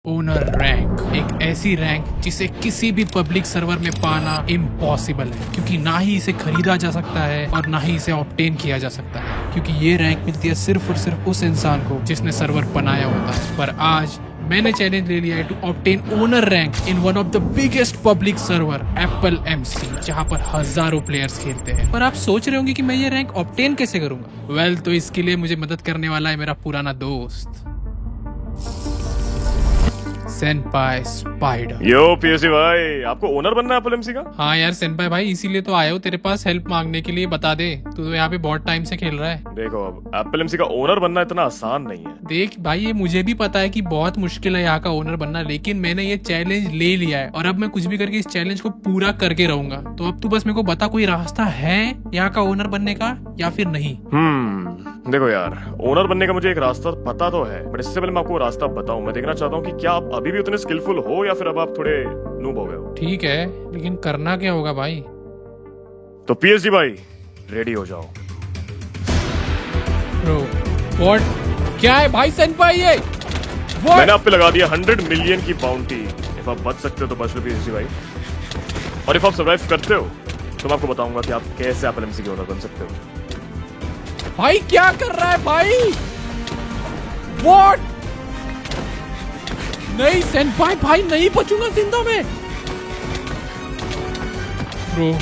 Owner rank एक ऐसी rank जिसे किसी भी पब्लिक सर्वर में पाना इम्पॉसिबल है, क्योंकि ना ही इसे खरीदा जा सकता है और ना ही इसे ऑब्टेन किया जा सकता है, क्योंकि ये रैंक मिलती है सिर्फ और सिर्फ उस इंसान को जिसने सर्वर बनाया होता है। पर आज मैंने चैलेंज ले लिया है to obtain owner rank in one of the biggest public server Apple MC, जहाँ पर हजारों प्लेयर्स खेलते हैं। पर आप सोच रहे होंगे कि मैं ये रैंक ऑब्टेन कैसे करूंगा। वेल, तो इसके लिए मुझे मदद करने वाला है मेरा पुराना दोस्त सेनपाई स्पाइडर। यो पीएससी भाई, आपको ओनर बनना है एप्पल एमसी का? हाँ यार सेनपाई भाई, इसीलिए तो आया हूँ तेरे पास हेल्प मांगने के लिए। बता दे, तू तो यहाँ पे बहुत टाइम से खेल रहा है। देखो, अब एप्पल एमसी का ओनर बनना इतना आसान नहीं है। देख भाई, ये मुझे भी पता है कि बहुत मुश्किल है यहाँ का ओनर बनना, लेकिन मैंने ये चैलेंज ले लिया है और अब मैं कुछ भी करके इस चैलेंज को पूरा करके रहूंगा। तो अब तू बस मेरे को बता, कोई रास्ता है यहाँ का ओनर बनने का या फिर नहीं? देखो यार, ओनर बनने का मुझे एक रास्ता पता तो है, बट इससे पहले मैं आपको रास्ता बताऊं, मैं देखना चाहता हूँ कि क्या आप अभी भी उतने स्किलफुल हो या फिर अब आप थोड़े नूब हो गए हो। ठीक है, लेकिन करना क्या होगा भाई? तो पीएसजी भाई, रेडी हो जाओ। ब्रो व्हाट, क्या है भाई सेनपाई ये? मैंने आप पे लगा दिया 100 मिलियन की बाउंटी। इफ आप बच सकते हो तो बच लो पीएसजी भाई, और इफ आप सर्वाइव करते हो तो मैं आपको बताऊंगा कि आप कैसे एप्पल एमसी के ओनर बन सकते हो। भाई क्या कर रहा है भाई? व्हाट? नहीं सेनपाई भाई, नहीं बचूंगा जिंदा में। ब्रो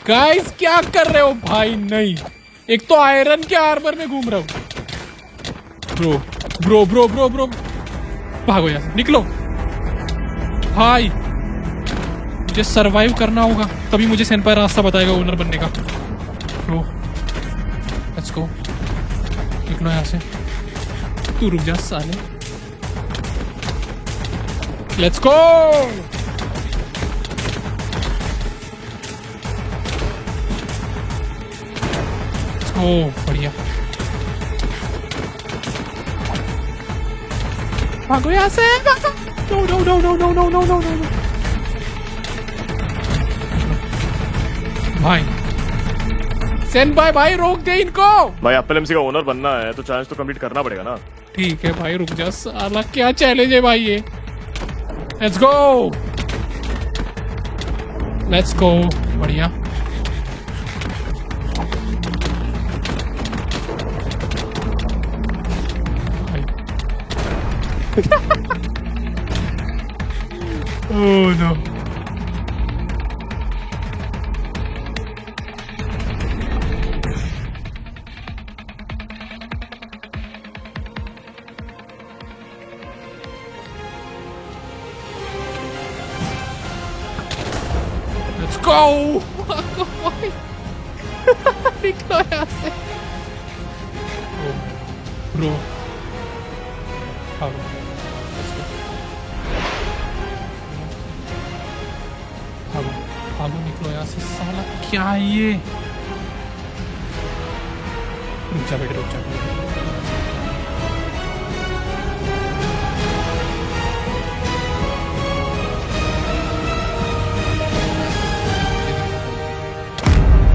गाइस, क्या कर रहे हो भाई? नहीं, एक तो आयरन के आर्मर में घूम रहा हूं। Bro bro bro bro bro भागो यार, निकलो भाई। मुझे सरवाइव करना होगा, तभी मुझे सेनपाई रास्ता बताएगा ओनर बनने का। ब्रो लेट्स गो, निकलो यहाँ से। तू रुक जा साले, लेट्स गो। ओह बढ़िया, भागो यहाँ से। No no no no no no no no no भाई, सेनपाई भाई रोक दे इनको। भाई एप्पल एमसी का ओनर बनना है तो चैलेंज तो कंप्लीट करना पड़ेगा ना। ठीक है भाई, रुक जा साला, क्या चैलेंज है भाई ये? लेट्स गो, लेट्स गो, बढ़िया। Oh no, let's go. निकलो यहाँ से। ब्रो भागो, भागो भागो, निकलो यहाँ से साला। क्या है ये? रुक जा बेटे, रुक जा।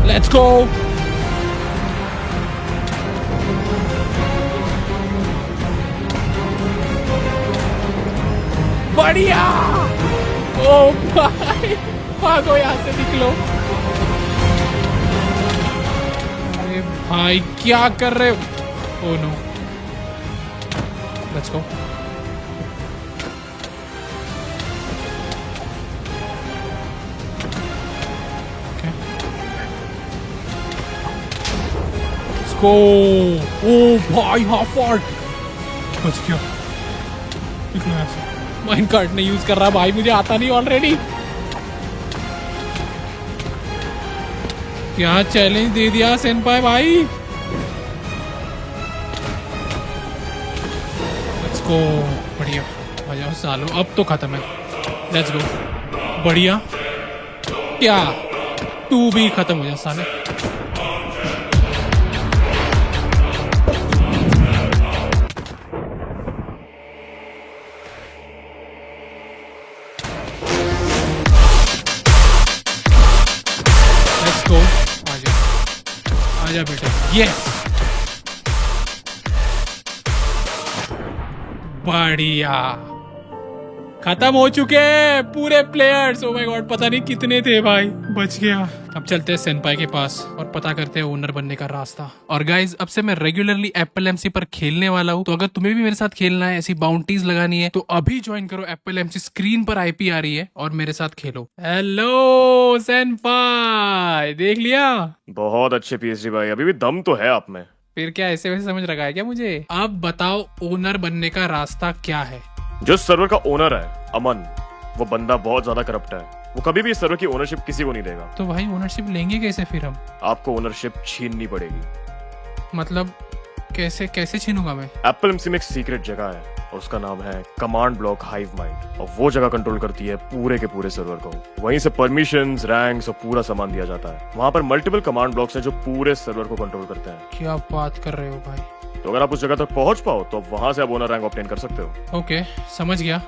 Let's go. बढ़िया। ओ भाई, भागो यहाँ से, निकलो। अरे भाई क्या कर रहे हो? ओह नो, लेट्स गो। गो। ओ भाई हाफ फार, बच गया। निकलो यहाँ से। माइंड कार्ड नहीं यूज कर रहा भाई, मुझे आता नहीं ऑलरेडी। क्या चैलेंज दे दिया सेनपाई भाई। लेट्स गो, बढ़िया। आ जाओ सालो, अब तो खत्म है। लेट्स गो, बढ़िया। क्या तू भी खत्म हो जा साले। गो, आजा बेटा, यस। बढ़िया, खत्म हो चुके हैं पूरे प्लेयर्स। ओ माय गॉड, पता नहीं कितने थे भाई, बच गया। अब चलते हैं सेनपाई के पास और पता करते हैं ओनर बनने का रास्ता। और गाइज, अब से मैं रेगुलरली एप्पल एमसी पर खेलने वाला हूँ, तो अगर तुम्हें भी मेरे साथ खेलना है, ऐसी बाउंटीज लगानी है, तो अभी ज्वाइन करो एप्पल एमसी। स्क्रीन पर आईपी आ रही है और मेरे साथ खेलो। हेलो सेनपाई, देख लिया? बहुत अच्छे पीएसजी भाई, अभी भी दम तो है आप में। फिर क्या ऐसे वैसे समझ रखा है क्या मुझे? अब बताओ ओनर बनने का रास्ता क्या है? जो सर्वर का ओनर है अमन, वो बंदा बहुत ज्यादा करप्ट है। वो कभी भी इस सर्वर की ओनरशिप किसी को नहीं देगा। तो भाई ओनरशिप लेंगे कैसे फिर हम? आपको ओनरशिप छीननी पड़ेगी। मतलब कैसे कैसे छीनूंगा मैं? एप्पल एमसी में एक सीक्रेट जगह है और उसका नाम है कमांड ब्लॉक हाइव माइंड, और वो जगह कंट्रोल करती है पूरे के पूरे सर्वर को। वहीं से परमिशंस, रैंक्स और पूरा सामान दिया जाता है। वहां पर मल्टीपल कमांड ब्लॉक्स हैं जो पूरे सर्वर को कंट्रोल करते हैं। क्या बात कर रहे हो भाई? तो अगर आप उस जगह तक पहुंच पाओ तो वहां से आप ओनर रैंक ऑब्टेन कर सकते हो। ओके, समझ गया।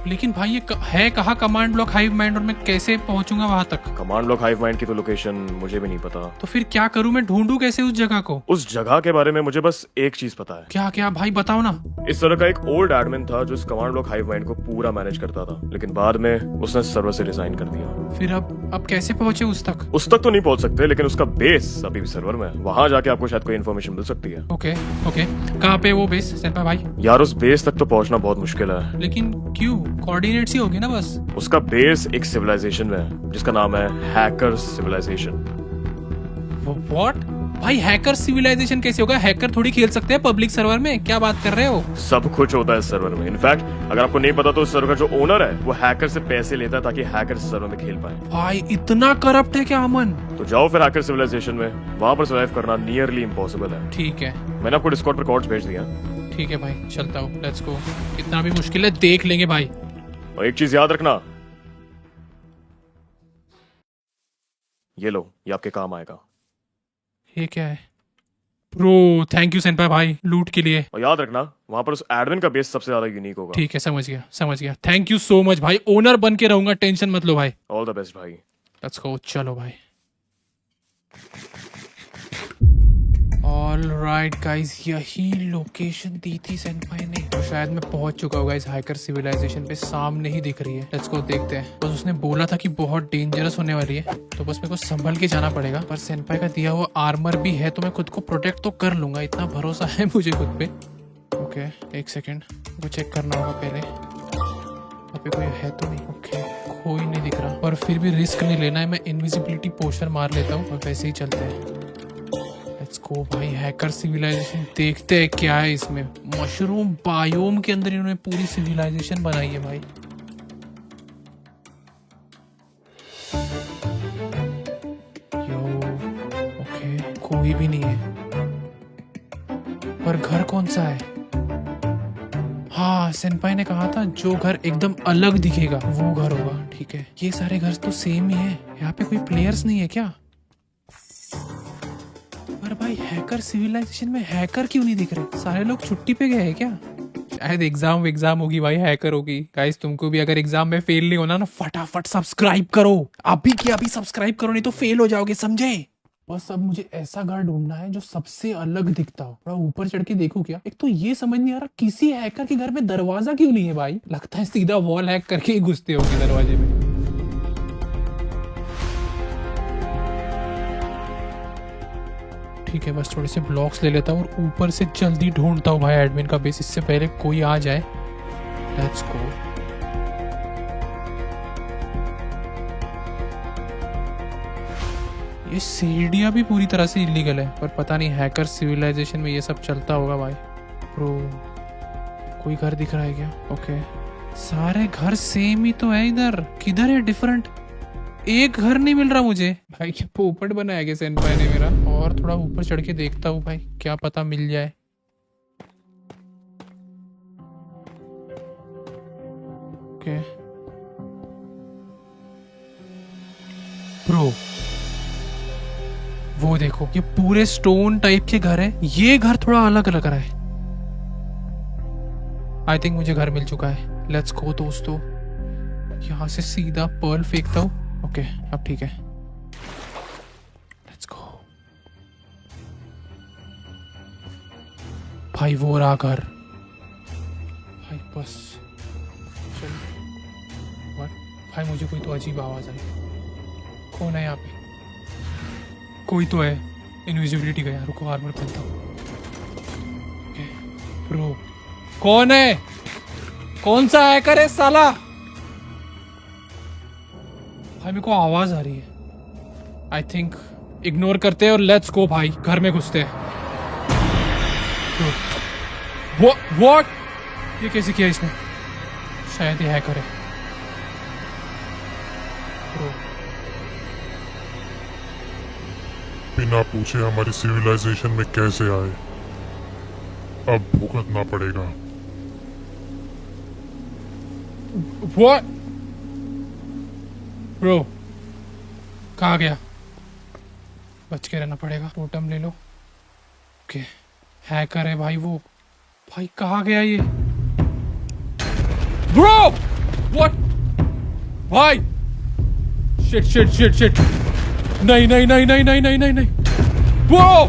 लेकिन भाई ये है कहाँ कमांड ब्लॉक हाइव माइंड, और मैं कैसे पहुंचूंगा वहां तक? कमांड ब्लॉक हाइव माइंड की तो लोकेशन मुझे भी नहीं पता। तो फिर क्या करूं मैं? ढूंढूं कैसे उस जगह को? उस जगह के बारे में मुझे बस एक चीज पता है। क्या क्या भाई, बताओ ना। इस तरह का एक ओल्ड एडमिन था जो इस कमांड ब्लॉक हाइव माइंड को पूरा मैनेज करता था, लेकिन बाद में उसने सर्वर से रिजाइन कर दिया। फिर अब कैसे पहुंचे उस तक? उस तक तो नहीं पहुंच सकते, लेकिन उसका बेस अभी भी सर्वर में है। वहां जाके आपको शायद कोई इन्फॉर्मेशन मिल सकती है। ओके ओके, कहाँ पे वो बेस सेनपाई भाई? यार उस बेस तक तो पहुंचना बहुत मुश्किल है। लेकिन क्यों? कोऑर्डिनेट्स ही होगी ना बस। उसका बेस एक सिविलाइजेशन में है जिसका नाम है हैकर सिविलाइजेशन। व्हाट भाई, हैकर सिविलाइजेशन कैसे होगा? हैकर थोड़ी खेल सकते हैं पब्लिक सर्वर में, क्या बात कर रहे हो? सब कुछ होता है इस सर्वर में। इनफैक्ट अगर आपको नहीं पता तो इस सर्वर का जो ओनर है वो हैकर से पैसे लेता है ताकि हैकर इस सर्वर में खेल पाए। भाई इतना करप्ट है क्या अमन? तो जाओ फिर हैकर सिविलाइजेशन में, वहां पर सर्वाइव करना नियरली इम्पॉसिबल है। ठीक है, मैंने आपको डिस्कॉर्ड पर कोड्स भेज दिया। ठीक है भाई, चलता हूँ, लेट्स गो। इतना भी मुश्किल है, देख लेंगे भाई। और एक चीज याद रखना, ये लो, ये आपके काम आएगा। ये क्या है? ब्रो थैंक यू सेनपाई भाई, लूट के लिए। और याद रखना वहां पर उस एडमिन का बेस सबसे ज्यादा यूनिक होगा। ठीक है, समझ गया समझ गया। थैंक यू सो मच भाई, ओनर बन के रहूंगा, टेंशन मत लो भाई। ऑल द बेस्ट भाई। लेट्स गो, चलो भाई। ऑल राइट गाइज, यही लोकेशन दी थी सेनपाई ने, और शायद मैं पहुंच चुका हूँ गाइज हैकर सिविलाइजेशन पे। सामने ही दिख रही है, लेट्स गो देखते हैं। बस उसने बोला था कि बहुत डेंजरस होने वाली है, तो बस मेरे को संभल के जाना पड़ेगा। पर सेनपाई का दिया हुआ आर्मर भी है, तो मैं खुद को प्रोटेक्ट तो कर लूंगा, इतना भरोसा है मुझे खुद पे। ओके, एक सेकेंड, वो चेक करना होगा पहले। अभी कोई है तो नहीं? ओके, कोई नहीं दिख रहा, पर फिर भी रिस्क नहीं लेना है। मैं इनविजिबिलिटी पोशन मार लेता हूँ और वैसे ही चलते हैं। लेट्स गो भाई, हैकर सिविलाइजेशन देखते हैं क्या है इसमें। मशरूम बायोम के अंदर इन्होंने पूरी सिविलाइजेशन बनाई है भाई। यो, ओके, कोई भी नहीं है, पर घर कौन सा है? हाँ, सेनपाई ने कहा था जो घर एकदम अलग दिखेगा वो घर होगा। ठीक है, ये सारे घर तो सेम ही है। यहाँ पे कोई प्लेयर्स नहीं है क्या? पर भाई हैकर सिविलाइजेशन में हैकर क्यों नहीं दिख रहे? सारे लोग छुट्टी पे गए हैं क्या? शायद एग्जाम होगी भाई, हैकर होगी। गाइस तुमको भी अगर एग्जाम में फेल नहीं होना ना, फटाफट सब्सक्राइब करो, अभी की अभी सब्सक्राइब करो, नहीं तो फेल हो जाओगे, समझे? बस अब मुझे ऐसा घर ढूंढना है जो सबसे अलग दिखता हो। थोड़ा ऊपर चढ़ के देखूं क्या? एक तो ये समझ नहीं आ रहा किसी हैकर के घर में दरवाजा क्यों नहीं है भाई। लगता है सीधा वॉल हैक करके ही घुसते होंगे दरवाजे में। ठीक है, बस थोड़े से ब्लॉक्स ले लेता हूँ और ऊपर से जल्दी ढूंढता हूँ भाई एडमिन का बेस, इससे पहले कोई आ जाए। Let's go. ये सीढ़ियाँ भी पूरी तरह से इलीगल है, पर पता नहीं हैकर सिविलाइजेशन में ये सब चलता होगा भाई। ब्रो कोई घर दिख रहा है क्या? ओके, सारे घर सेम ही तो है इधर, किधर है डिफरेंट? एक घर नहीं मिल रहा मुझे भाई। ये पोपट बनाया गया सेनपाई ने मेरा। और थोड़ा ऊपर चढ़ के देखता हूँ भाई, क्या पता मिल जाए। ओके ब्रो, वो देखो, ये पूरे स्टोन टाइप के घर है। ये घर थोड़ा अलग लग रहा है। आई थिंक मुझे घर मिल चुका है। लेट्स गो दोस्तों, यहां से सीधा पर्ल फेंकता हूँ। ओके, अब ठीक है, लेट्स गो। भाई वो रहा घर। भाई बस चल। What? भाई मुझे कोई तो अजीब आवाज आई। कौन है यहाँ पे? कोई तो है। इनविजिबिलिटी गया, रुको आर्मर पहनता हूँ। ब्रो कौन है? कौन सा हैकर है साला? भाई मेरे को आवाज आ रही है। आई थिंक इग्नोर करते हैं और लेट्स गो भाई, घर में घुसते हैं। व्हाट? ये कैसे किया इसने? शायद ये हैकर है। ब्रो बिना पूछे हमारी सिविलाइजेशन में कैसे आए, अब भुगतना पड़ेगा। व्हाट? ब्रो कहाँ गया? बच के रहना पड़ेगा। टोटम ले लो। ओके हैकर है भाई वो। भाई कहाँ गया ये? Bro what? भाई शिट शिट शिट शिट। नहीं नहीं नहीं नहीं नहीं नहीं नहीं नहीं। वो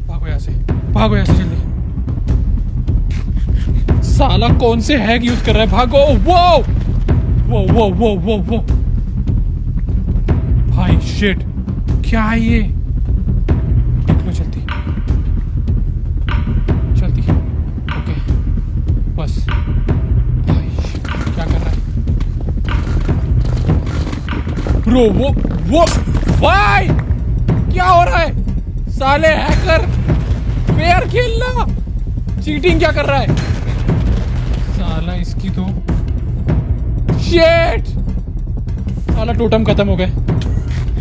भागो यहाँ से, भागो यहाँ से जल्दी। साला कौन से हैक यूज कर रहा है? भागो। वो वो वो वो वो वो भाई शिट, क्या है ये? देख लो जल्दी जल्दी। ओके बस। भाई क्या कर रहा है ब्रो? वो भाई क्या हो रहा है? साले हैकर फेयर खेलना, चीटिंग क्या कर रहा है साला? इसकी तो शिट। साला टोटम खत्म हो गए,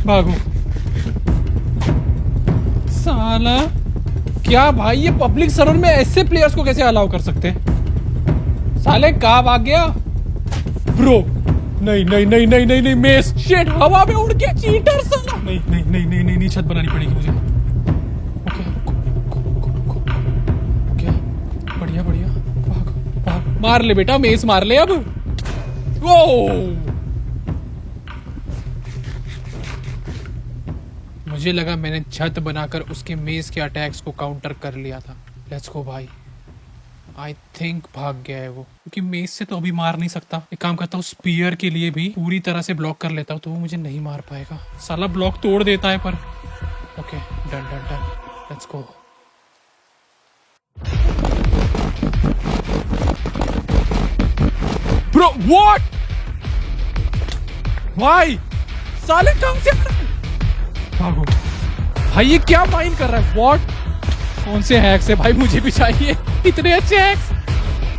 भागो। साला क्या भाई, ये पब्लिक सर्वर में ऐसे प्लेयर्स को कैसे अलाउ कर सकते हैं? साले कहाँ भाग गया ब्रो? नहीं नहीं नहीं नहीं नहीं नहीं मेस। शिट हवा में उड़ के चीटर साला। नहीं नहीं नहीं नहीं नहीं, नहीं छत बनानी पड़ेगी मुझे। ओके ओके बढ़िया बढ़िया। भाग भाग, मार ले बेटा, मेस मार ले अब। वो मुझे लगा मैंने छत बनाकर उसके मेज के अटैक्स को काउंटर कर लिया था। लेट्स गो भाई। आई थिंक भाग गया है वो, क्योंकि मेज से तो अभी मार नहीं सकता। एक काम करता हूँ, स्पीयर के लिए भी पूरी तरह से ब्लॉक कर लेता हूँ, तो वो मुझे नहीं मार पाएगा। साला ब्लॉक तोड़ देता है पर। Okay done done done, let's go. Bro what? भाई साले कहाँ से? भागो भाई, ये क्या माइन कर रहा है? व्हाट? कौन से हैक्स है भाई? मुझे भी चाहिए इतने अच्छे हैक्स।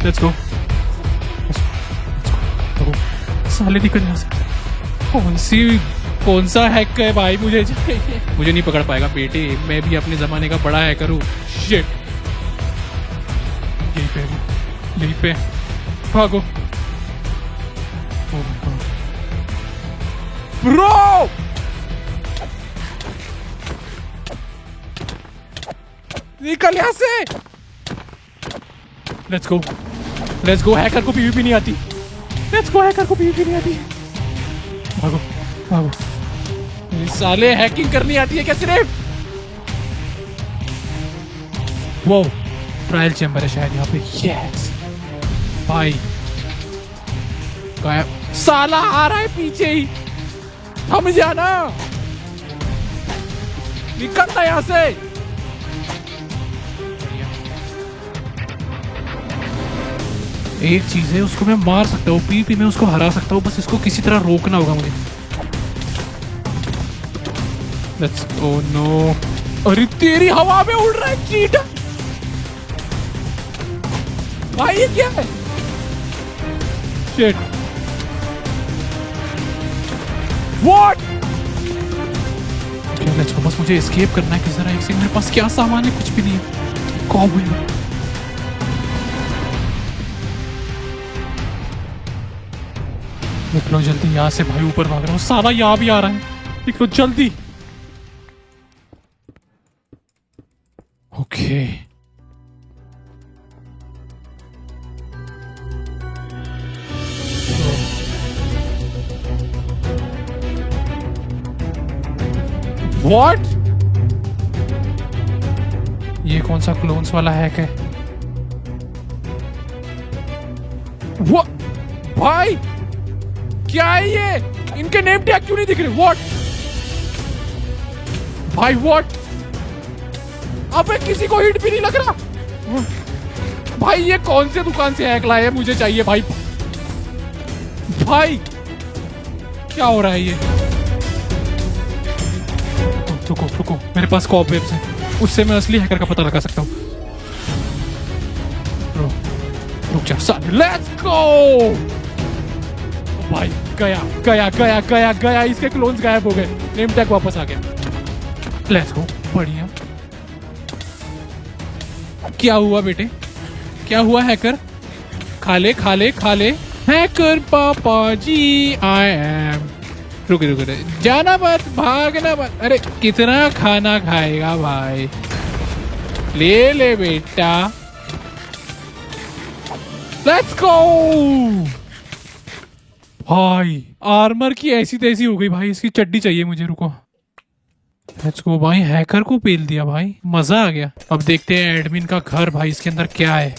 Let's go. साले निकल यहाँ से। कौन सा हैक है भाई? मुझे चाहिए। मुझे नहीं पकड़ पाएगा बेटे, मैं भी अपने जमाने का बड़ा हैकर हूँ। शिट यहीं पे भागो। ब्रो निकल यहाँ से। Let's go let's go. Hacker को पीवीपी नहीं आती। लेट्स गो, हैकर को पीवीपी नहीं आती। भागो भागो। साले हैकिंग करनी आती है क्या सिर्फ? वो ट्रायल चैम्बर है शायद यहाँ पे। यस भाई गायब। साला आ रहा है पीछे ही, थम जाना। निकलना यहाँ से। एक चीज है, उसको मैं मार सकता हूँ, पीपी में उसको हरा सकता हूँ, बस इसको किसी तरह रोकना होगा मुझे। Let's oh no. अरे तेरी हवा में उड़ रहा है चीटर। भाई ये क्या है? Shit what? लेट्स गो, बस मुझे एस्केप करना है। किस तरह एक से मेरे पास क्या सामान है? कुछ भी नहीं है। कौन हुई? निकलो जल्दी यहाँ से भाई, ऊपर भाग रहा हूँ। साला यहाँ भी आ रहा है, निकलो जल्दी। Okay what? ये कौन सा क्लोन्स वाला हैक है? वो भाई क्या है ये? इनके नेम टैग क्यों नहीं दिख रहे? व्हाट भाई व्हाट? अबे किसी को हिट भी नहीं लग रहा। भाई ये कौन से दुकान से हैक लाए? मुझे चाहिए भाई। भाई क्या हो रहा है ये? रुको रुको, मेरे पास कॉपवेब्स है, उससे मैं असली हैकर का पता लगा सकता हूँ। रुक जा सन, लेट्स गो। भाई गया गया गया गया गया, इसके क्लोन्स गायब हो गए, नेम टैग वापस आ गया। लेट्स गो, बढ़िया। क्या हुआ बेटे? क्या हुआ हैकर? खा ले खा ले खा ले। हैकर पापा जी आई एम। रुक रुक रुक, जाना मत, भागना मत। अरे कितना खाना खाएगा भाई? ले ले बेटा, लेट्स गो। भाई आर्मर की ऐसी तैसी हो गई भाई, इसकी चड्डी चाहिए मुझे। रुको, लेट्स गो भाई। हैकर को पेल दिया भाई, मजा आ गया। अब देखते हैं एडमिन का घर भाई, इसके अंदर क्या है।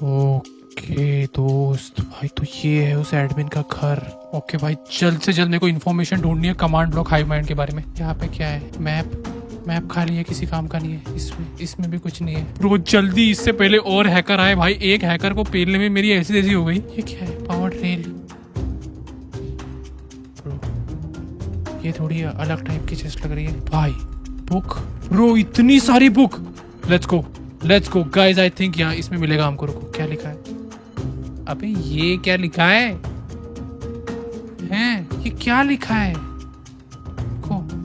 ओके दोस्त भाई, तो ये है उस एडमिन का घर। ओके भाई, जल्द से जल्द मेरे को इन्फॉर्मेशन ढूंढनी है कमांड ब्लॉक हाइव माइंड के बारे में। यहाँ पे क्या है? मैप खाली है, किसी काम का नहीं है। इसमें भी कुछ नहीं है। रोज जल्दी, इससे पहले और हैकर आए भाई। एक हैकर को पेलने में मेरी ऐसी तैसी हो गई। ये क्या है? Power rail. ये थोड़ी अलग टाइप की चेस्ट लग रही है भाई। बुक ब्रो, इतनी सारी book. Let's go guys, I think यहाँ इसमें मिलेगा हमको। रुको, क्या लिखा है? अबे ये क्या लिखा है? ये क्या लिखा है?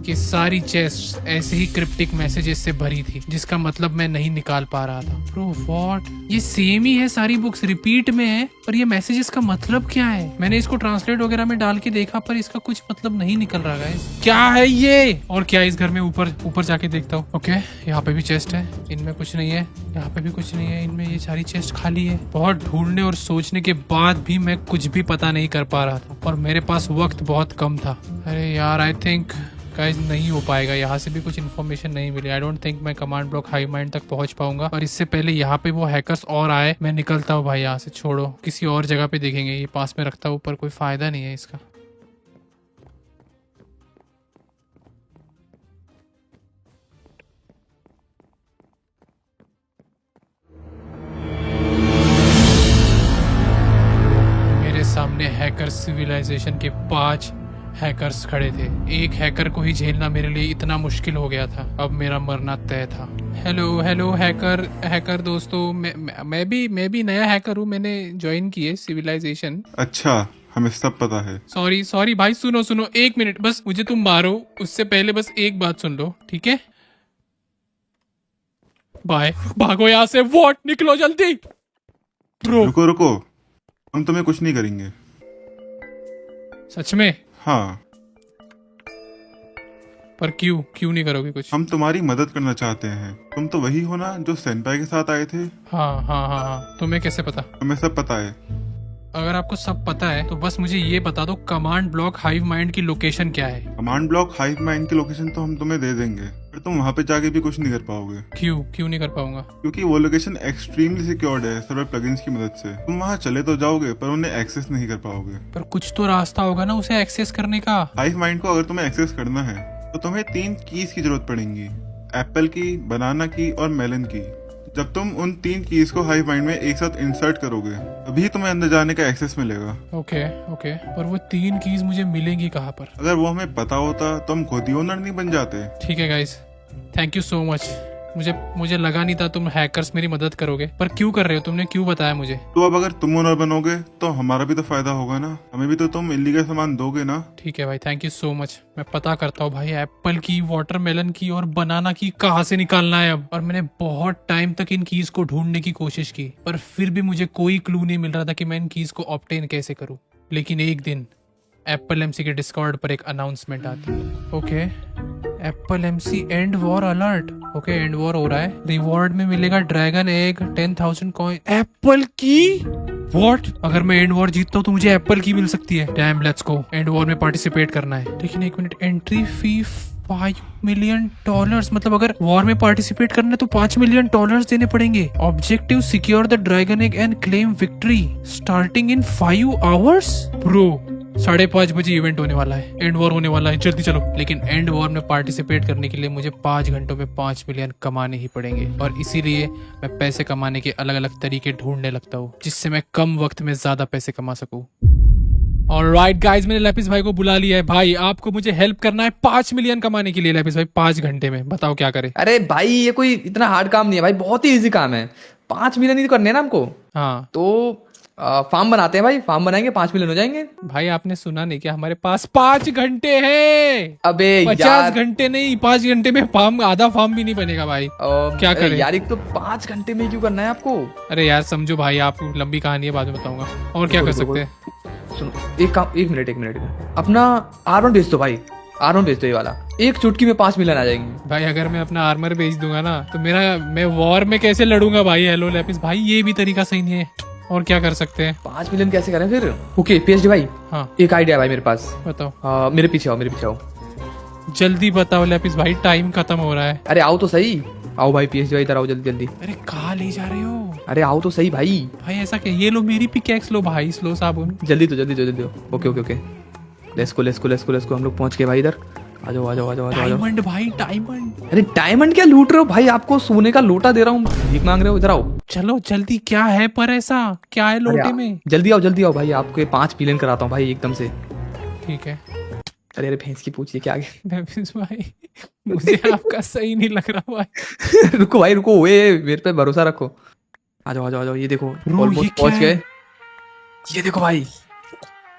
कि सारी चेस्ट ऐसे ही क्रिप्टिक मैसेजेस से भरी थी, जिसका मतलब मैं नहीं निकाल पा रहा था। Bro what? ये सेम ही है, सारी बुक्स रिपीट में है, पर ये मैसेजेस का मतलब क्या है? मैंने इसको ट्रांसलेट वगैरह में डाल के देखा, पर इसका कुछ मतलब नहीं निकल रहा है। क्या है ये? और क्या इस घर में ऊपर जाके देखता हूँ। ओके, यहाँ पे भी चेस्ट है, इनमें कुछ नहीं है। यहाँ पे भी कुछ नहीं है, इनमें ये सारी चेस्ट खाली है। बहुत ढूंढने और सोचने के बाद भी मैं कुछ भी पता नहीं कर पा रहा था, और मेरे पास वक्त बहुत कम था। अरे यार, आई थिंक गाइस नहीं हो पाएगा। यहाँ से भी कुछ इन्फॉर्मेशन नहीं मिली। आई डोंट थिंक मैं कमांड ब्लॉक हाइव माइंड तक पहुंच पाऊंगा। और इससे पहले यहाँ पे वो हैकर्स और आए, मैं निकलता हूँ भाई यहाँ से। छोड़ो, किसी और जगह पे देखेंगे। ये पास में रखता हूँ, ऊपर कोई फायदा नहीं है इसका। मेरे सामने हैकर सिविलाइजेशन के 5 हैकर्स खड़े थे। एक हैकर को ही झेलना मेरे लिए इतना मुश्किल हो गया था, अब मेरा मरना तय था। हेलो हैकर दोस्तों, मैं भी नया हैकर हूँ। मैंने ज्वाइन की है सिविलाइजेशन। अच्छा, हमें सब पता है। सॉरी भाई, सुनो 1 मिनट बस। मुझे तुम मारो उससे पहले बस एक बात सुन लो, ठीक है? बाय, भागो यहाँ से। वॉट? निकलो जल्दी। रुको, हम तुम्हें कुछ नहीं करेंगे। सच में? हाँ। पर क्यों नहीं करोगे कुछ? हम तुम्हारी मदद करना चाहते हैं। तुम तो वही हो ना जो सेनपाई के साथ आए थे? हाँ। तुम्हें कैसे पता? हमें सब पता है। अगर आपको सब पता है तो बस मुझे ये बता दो, कमांड ब्लॉक हाइव माइंड की लोकेशन क्या है? कमांड ब्लॉक हाइव माइंड की लोकेशन तो हम तुम्हें दे देंगे, पर तुम वहाँ पे जाके भी कुछ नहीं कर पाओगे। क्यों नहीं कर पाऊंगा? क्योंकि वो लोकेशन एक्सट्रीमली सिक्योर्ड है सर्वर प्लगइन्स की मदद से। तुम वहाँ चले तो जाओगे, पर उन्हें एक्सेस नहीं कर पाओगे। पर कुछ तो रास्ता होगा ना उसे एक्सेस करने का। हाइव माइंड को अगर तुम्हें एक्सेस करना है तो तुम्हें 3 कीज की जरूरत पड़ेगी। एप्पल की, बनाना की और मेलन की। जब तुम उन 3 कीज को हाइव माइंड में एक साथ इंसर्ट करोगे, तभी तुम्हें अंदर जाने का एक्सेस मिलेगा। ओके, पर वो 3 कीज मुझे मिलेंगी कहाँ पर? अगर वो हमें पता होता तो हम खुद ही ओनर नहीं बन जाते। ठीक है guys, thank you so much. मुझे लगा नहीं था तुम हैकर्स मेरी मदद करोगे, पर क्यों कर रहे हो? तुमने क्यों बताया मुझे? तो अब अगर तुम ओनर बनोगे तो हमारा भी तो फायदा होगा ना। हमें भी तो तुम इल्लीगल सामान दोगे ना। ठीक है भाई, थैंक यू सो मच। मैं पता करता हूँ भाई, एप्पल की, वाटरमेलन की और बनाना की कहाँ से निकालना है अब। और मैंने बहुत टाइम तक इन कीज को ढूंढने की कोशिश की, पर फिर भी मुझे कोई क्लू नहीं मिल रहा था कि मैं इन कीज को ऑब्टेन कैसे करूँ। लेकिन एक दिन एप्पल एमसी के डिस्कॉर्ड पर एक अनाउंसमेंट आती है। Okay, Apple MC and war alert. Okay, and war हो रहा है। रिवॉर्ड में मिलेगा ड्रैगन एग, 10,000 कॉइन। एप्पल की? व्हाट? अगर मैं एंड वॉर जीतता हूँ तो मुझे एप्पल की मिल सकती है। Dam, let's go. And war में पार्टिसिपेट करना है। लेकिन 1 मिनट, एंट्री फी $5 मिलियन, मतलब अगर वॉर में पार्टिसिपेट करना है तो $5 मिलियन देने पड़ेंगे। Objective secure the dragon egg and claim victory starting in 5 hours. Bro 5:30 बजे इवेंट होने वाला है, एंड वॉर होने वाला है, जल्दी चलो। लेकिन एंड वॉर में पार्टिसिपेट करने के लिए मुझे 5 घंटों में 5 मिलियन कमाने ही पड़ेंगे, और इसीलिए मैं पैसे कमाने के अलग अलग तरीके ढूंढने लगता हूँ जिससे मैं कम वक्त में ज्यादा पैसे कमा सकूँ। ऑलराइट गाइस, मैंने लैपिस भाई को बुला लिया है। भाई आपको मुझे हेल्प करना है 5 मिलियन कमाने के लिए लैपिस भाई 5 घंटे में। बताओ क्या करे। अरे भाई ये कोई इतना हार्ड काम नहीं है भाई, बहुत ही इजी काम है। 5 मिलियन ही तो करने हैं ना हमको। हाँ तो फार्म बनाते हैं भाई, फार्म बनाएंगे 5 मिलियन हो जाएंगे। भाई आपने सुना नहीं क्या, हमारे पास 5 घंटे हैं। अबे 50 यार घंटे नहीं, 5 घंटे में फार्म, आधा फार्म भी नहीं बनेगा भाई। क्या अरे करें यार, एक तो 5 घंटे में क्यों करना है आपको। अरे यार समझो भाई, आप लंबी कहानी है, बाद में बताऊंगा। और क्या कर सकते हैं। सुनो एक मिनट अपना आर्मर बेच दो भाई, आर्मर बेच दो ये वाला, एक चुटकी में 5 मिलियन आ जाएंगे। भाई अगर मैं अपना आर्मर बेच दूंगा ना तो मैं वॉर में कैसे लड़ूंगा भाई। हेलो लैपिस भाई, ये भी तरीका सही नहीं है। और क्या कर सकते हैं। 5 मिलियन कैसे करें फिर। ओके पीएचडी भाई, हाँ एक आइडिया भाई मेरे पास। बताओ। मेरे पीछे आओ, जल्दी बताओ लैपिस भाई, टाइम खत्म हो रहा है। अरे आओ तो सही, आओ भाई पीएचडी भाई इधर आओ जल्दी जल्दी। अरे कहाँ ले जा रहे हो अरे आओ तो सही भाई। भाई ऐसा क्या, ये लो मेरी पिकैक्स लो भाई, स्लो साबुन। जल्दी तो ओके लेट्स गो हम लोग पहुंच गए भाई इधर। आ जाओ। डायमंड भाई, डायमंड। अरे डायमंड क्या लूट रहे हो भाई, आपको सोने का लोटा दे रहा हूँ, भीख मांग रहे हो, इधर आओ। चलो जल्दी, क्या है पर ऐसा, क्या है लोटे में। जल्दी आओ भाई, आपके 5 मिलियन कराता हूँ भाई एकदम से। ठीक है। अरे भैंस की पूछिए क्या आगे। लैपिस भाई मुझे आपका सही नहीं लग रहा भाई। रुको भाई रुको, ये मेरे पे भरोसा रखो। आ जाओ, ये देखो ऑलमोस्ट क्या पहुंच है? गए। ये देखो भाई,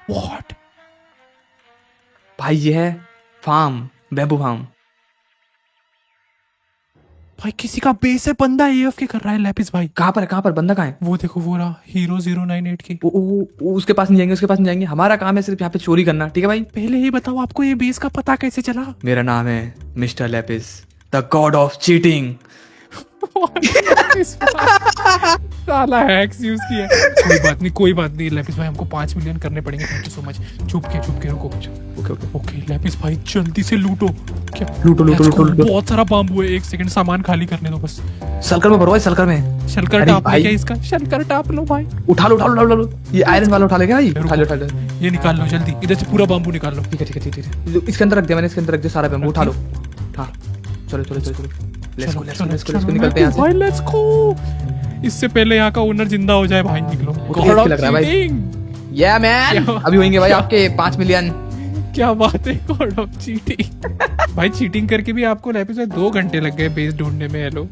व्हाट भाई ये है फार्म, बैम्बू फार्म। भाई किसी का बेस है, बंदा एएफके कर रहा है लैपिस भाई। कहाँ पर बंदा कहाँ है। वो देखो, वो रहा हीरो 098 की। उसके पास नहीं जाएंगे, हमारा काम है सिर्फ यहाँ पे चोरी करना, ठीक है भाई। पहले ये बताओ, आपको ये बेस का पता कैसे चला। मेरा नाम है mister Lapis, the God of cheating. साला हैक्स यूज किया। कोई बात नहीं लैपिस भाई, हमको 5 मिलियन करने पड़ेंगे। Thank you so much. छुप के रुको। ओके लैपिस भाई जल्दी से लूटो। क्या लूटो। बहुत सारा बाम्बू है, 1 सेकंड सामान खाली करने दो बस। सलकर में भरो भाई, सलकर में। शलकर टाप क्या इसका, शलकर टाप लो भाई। उठा लो। ये आयरन वाला उठा लेगा भाई, उठा लो। ये निकाल लो जल्दी, इधर से पूरा बाम्बू निकाल लो। ठीक है। इसके अंदर रख दिया मैंने, सारा बैम्बू उठा लो। चलो लेट्स गो निकलते हैं यहाँ से। Let's go. इससे पहले यहाँ का ओनर जिंदा हो जाए भाई, निकलो। लग रहा है भाई। या मैन, अभी होंगे भाई आपके 5 मिलियन। क्या बात है, गॉड ऑफ चीटिंग। भाई चीटिंग करके भी आपको लैपिस में 2 घंटे लग गए बेस ढूंढने में। हेलो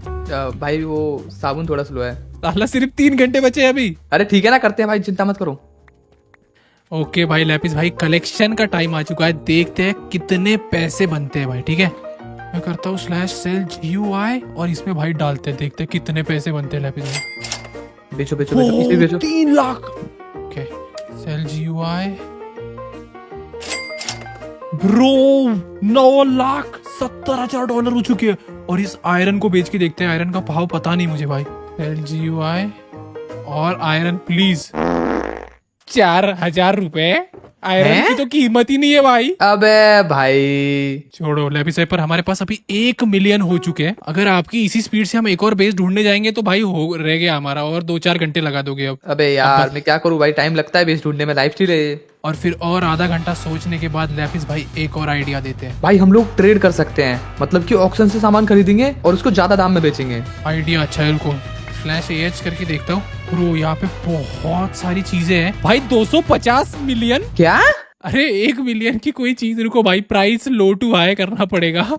भाई, वो साबुन थोड़ा स्लो है। साला सिर्फ 3 घंटे बचे अभी। अरे ठीक है ना, करते हैं भाई, चिंता मत करो। ओके भाई लैपिस भाई, कलेक्शन का टाइम आ चुका है। देखते हैं कितने पैसे बनते हैं भाई। ठीक है, मैं करता हूँ /sell GUI और इसमें भाई डालते हैं, देखते हैं कितने पैसे बनते हैं लैपिस भाई। बेचो इसे बेचो। 3 lakh. Okay sell GUI bro, $9,70,000 हो चुके हैं। और इस आयरन को बेच के देखते हैं, आयरन का भाव पता नहीं मुझे भाई। सेल GUI और आयरन प्लीज। 4,000 रुपए। आयरन की तो कीमत ही नहीं है भाई। अबे भाई छोड़ो लैपिस भाई, पर हमारे पास अभी 1 मिलियन हो चुके हैं। अगर आपकी इसी स्पीड से हम एक और बेस ढूंढने जाएंगे तो भाई हो रह गया हमारा, और 2-4 घंटे लगा दोगे अब। अबे यार मैं क्या करूं भाई, टाइम लगता है बेस ढूंढने में, लाइफ स्टील है। और फिर और आधा घंटा सोचने के बाद लैपिस भाई एक और आइडिया देते हैं। भाई हम लोग ट्रेड कर सकते हैं, मतलब कि ऑक्शन से सामान खरीदेंगे और उसको ज्यादा दाम में बेचेंगे। आइडिया अच्छा है, रुको /AH करके देखता हूँ। ब्रो यहाँ पे बहुत सारी चीजें हैं भाई। 250 मिलियन। क्या? अरे 1 मिलियन की कोई चीज, रुको भाई, प्राइस लो टू हाई करना पड़ेगा।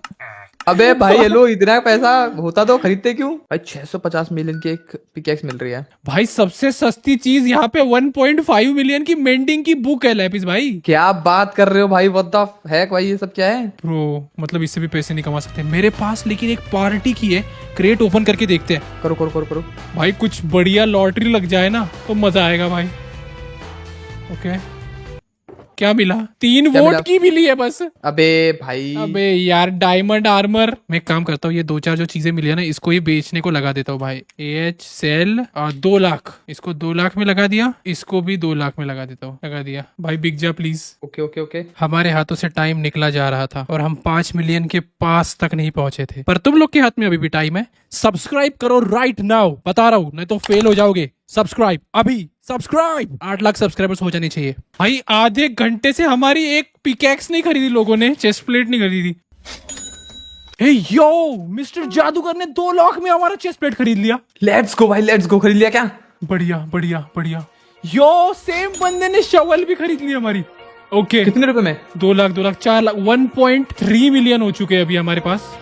अबे भाई हेलो, इतना पैसा होता तो खरीदते क्यों भाई। 650 मिलियन की एक पिकैक्स मिल रही है भाई। सबसे सस्ती चीज यहाँ पे 1.5 मिलियन की मेंडिंग की बुक है लैपिस भाई। क्या बात कर रहे हो भाई, व्हाट द हेक भाई, ये सब क्या है ब्रो। मतलब इससे भी पैसे नहीं कमा सकते मेरे पास, लेकिन एक पार्टी की है, क्रेट ओपन करके देखते हैं। करो भाई कुछ बढ़िया लॉटरी लग जाए ना तो मजा आएगा भाई। ओके क्या मिला? 3 क्या वोट मिला? की मिली है बस। अबे भाई अबे यार डायमंड आर्मर। मैं एक काम करता हूँ, ये 2-4 जो चीजें मिली है ना, इसको ही बेचने को लगा देता हूँ भाई। AH सेल और 2 लाख, इसको 2 लाख में लगा दिया, इसको भी 2 लाख में लगा देता हूँ। लगा दिया भाई, बिक जा प्लीज। Okay okay okay. हमारे हाथों से टाइम निकला जा रहा था और हम 5 मिलियन के पास तक नहीं पहुंचे थे, पर तुम लोग के हाथ में अभी भी टाइम है। सब्सक्राइब करो राइट नाउ, बता रहा हूँ, नहीं तो फेल हो जाओगे। सब्सक्राइब अभी, सब्सक्राइब। 8 लाख सब्सक्राइबर्स हो जाने चाहिए भाई। आधे घंटे से हमारी एक पिकैक्स नहीं खरीदी लोगों ने, चेस्ट प्लेट नहीं खरीदी। हे यो, मिस्टर जादूगर ने 2 लाख में हमारा चेस्ट प्लेट खरीद लिया। लेट्स गो भाई, लेट्स गो। खरीद लिया क्या? बढ़िया बढ़िया बढ़िया। यो, सेम बंदे ने शवल भी खरीद ली हमारी। ओके, कितने रुपए में? 2 लाख 2 लाख 4 लाख 1.3 मिलियन हो चुके हैं अभी हमारे पास।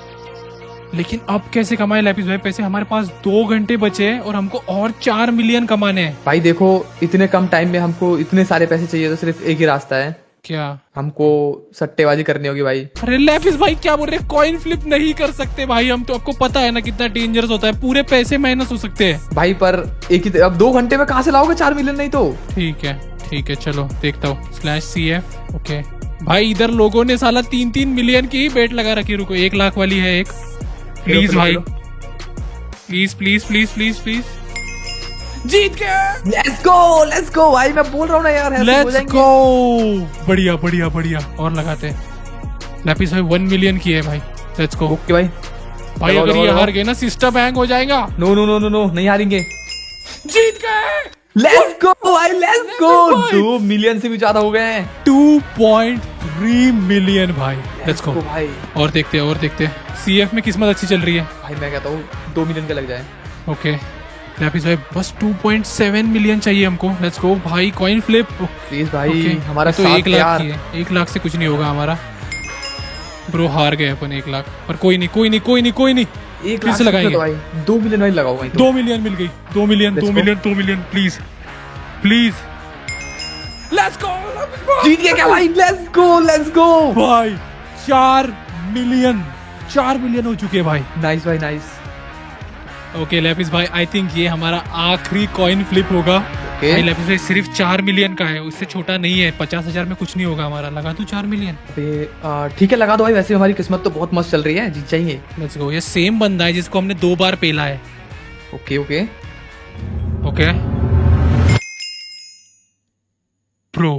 लेकिन अब कैसे कमाए लैपिस भाई पैसे? हमारे पास 2 घंटे बचे हैं और हमको और 4 मिलियन कमाने हैं। भाई देखो, इतने कम टाइम में हमको इतने सारे पैसे चाहिए तो सिर्फ एक ही रास्ता है। क्या? हमको सट्टेबाजी करनी होगी भाई। अरे लैपिस भाई क्या बोल रहे? कॉइन फ्लिप नहीं कर सकते भाई हम तो, आपको पता है ना कितना डेंजरस होता है, पूरे पैसे माइनस हो सकते हैं भाई पर एक ही अब 2 घंटे में कहाँ से लाओगे 4 मिलियन? नहीं तो ठीक है चलो देखता हूँ। /CF ओके भाई, इधर लोगों ने साला 3-3 मिलियन की ही बेट लगा रखी। रुको, 1 लाख वाली है एक। प्लीज भाई, please please please please please. जीत गए। लेट्स गो भाई, मैं बोल रहा हूँ ना यार, ऐसे हो लेट्स जाएंगे। गो। बढ़िया बढ़िया बढ़िया, और लगाते हैं। लैपिस भाई 1 मिलियन की है भाई। Let's go. ओके भाई। भाई लगाओ, अगर ये लगाओ, हार गए ना, सिस्टम हैंग हो जाएगा। No no no no no, नहीं हारेंगे। जीत गए। लेट्स गो भाई, लेट्स गो। भाई। 2 मिलियन से भी ज्यादा हो गए हैं। 2.3 मिलियन भाई। लेट्स गो भाई। और देखते हैं, और देखते हैं। CF में किस्मत अच्छी चल रही है। भाई मैं कहता हूँ 2 मिलियन का लग जाए। ओके लैपिस भाई, बस 2.7 मिलियन चाहिए हमको। लेट्स गो भाई, कॉइन फ्लिप। प्लीज भाई, ओके, हमारा तो साथ 1 लाख यार। की है। 1 लाख से कुछ नहीं होगा हमारा। ब्रो हार गए अपन 1 लाख, पर कोई नहीं कोई नहीं कोई नहीं कोई नहीं। 1 फिर लाख से लगाएंगे। तो भाई 2 मिलियन भाई लगाओ भाई। 2 मिलियन मिल गई। 2 million Let's 2 go. Million 2 million please please. Let's go जीत गया क्या भाई? लेट्स गो लेट्स गो भाई। 4 मिलियन हो चुके हैं भाई। नाइस भाई, नाइस। ओके लैपिस भाई, आई थिंक ये हमारा आखिरी कॉइन फ्लिप होगा। ओके। भाई लैपिस भाई सिर्फ 4 मिलियन का है, उससे छोटा नहीं है। 50,000 में कुछ नहीं होगा हमारा। लगा दूं 4 मिलियन? अबे ठीक है, लगा दो भाई। वैसे हमारी किस्मत तो बहुत मस्त चल रही है, जीत जाएंगे। Let's go. ये सेम बंदा है जिसको हमने 2 बार पेला है। Okay okay. Okay pro.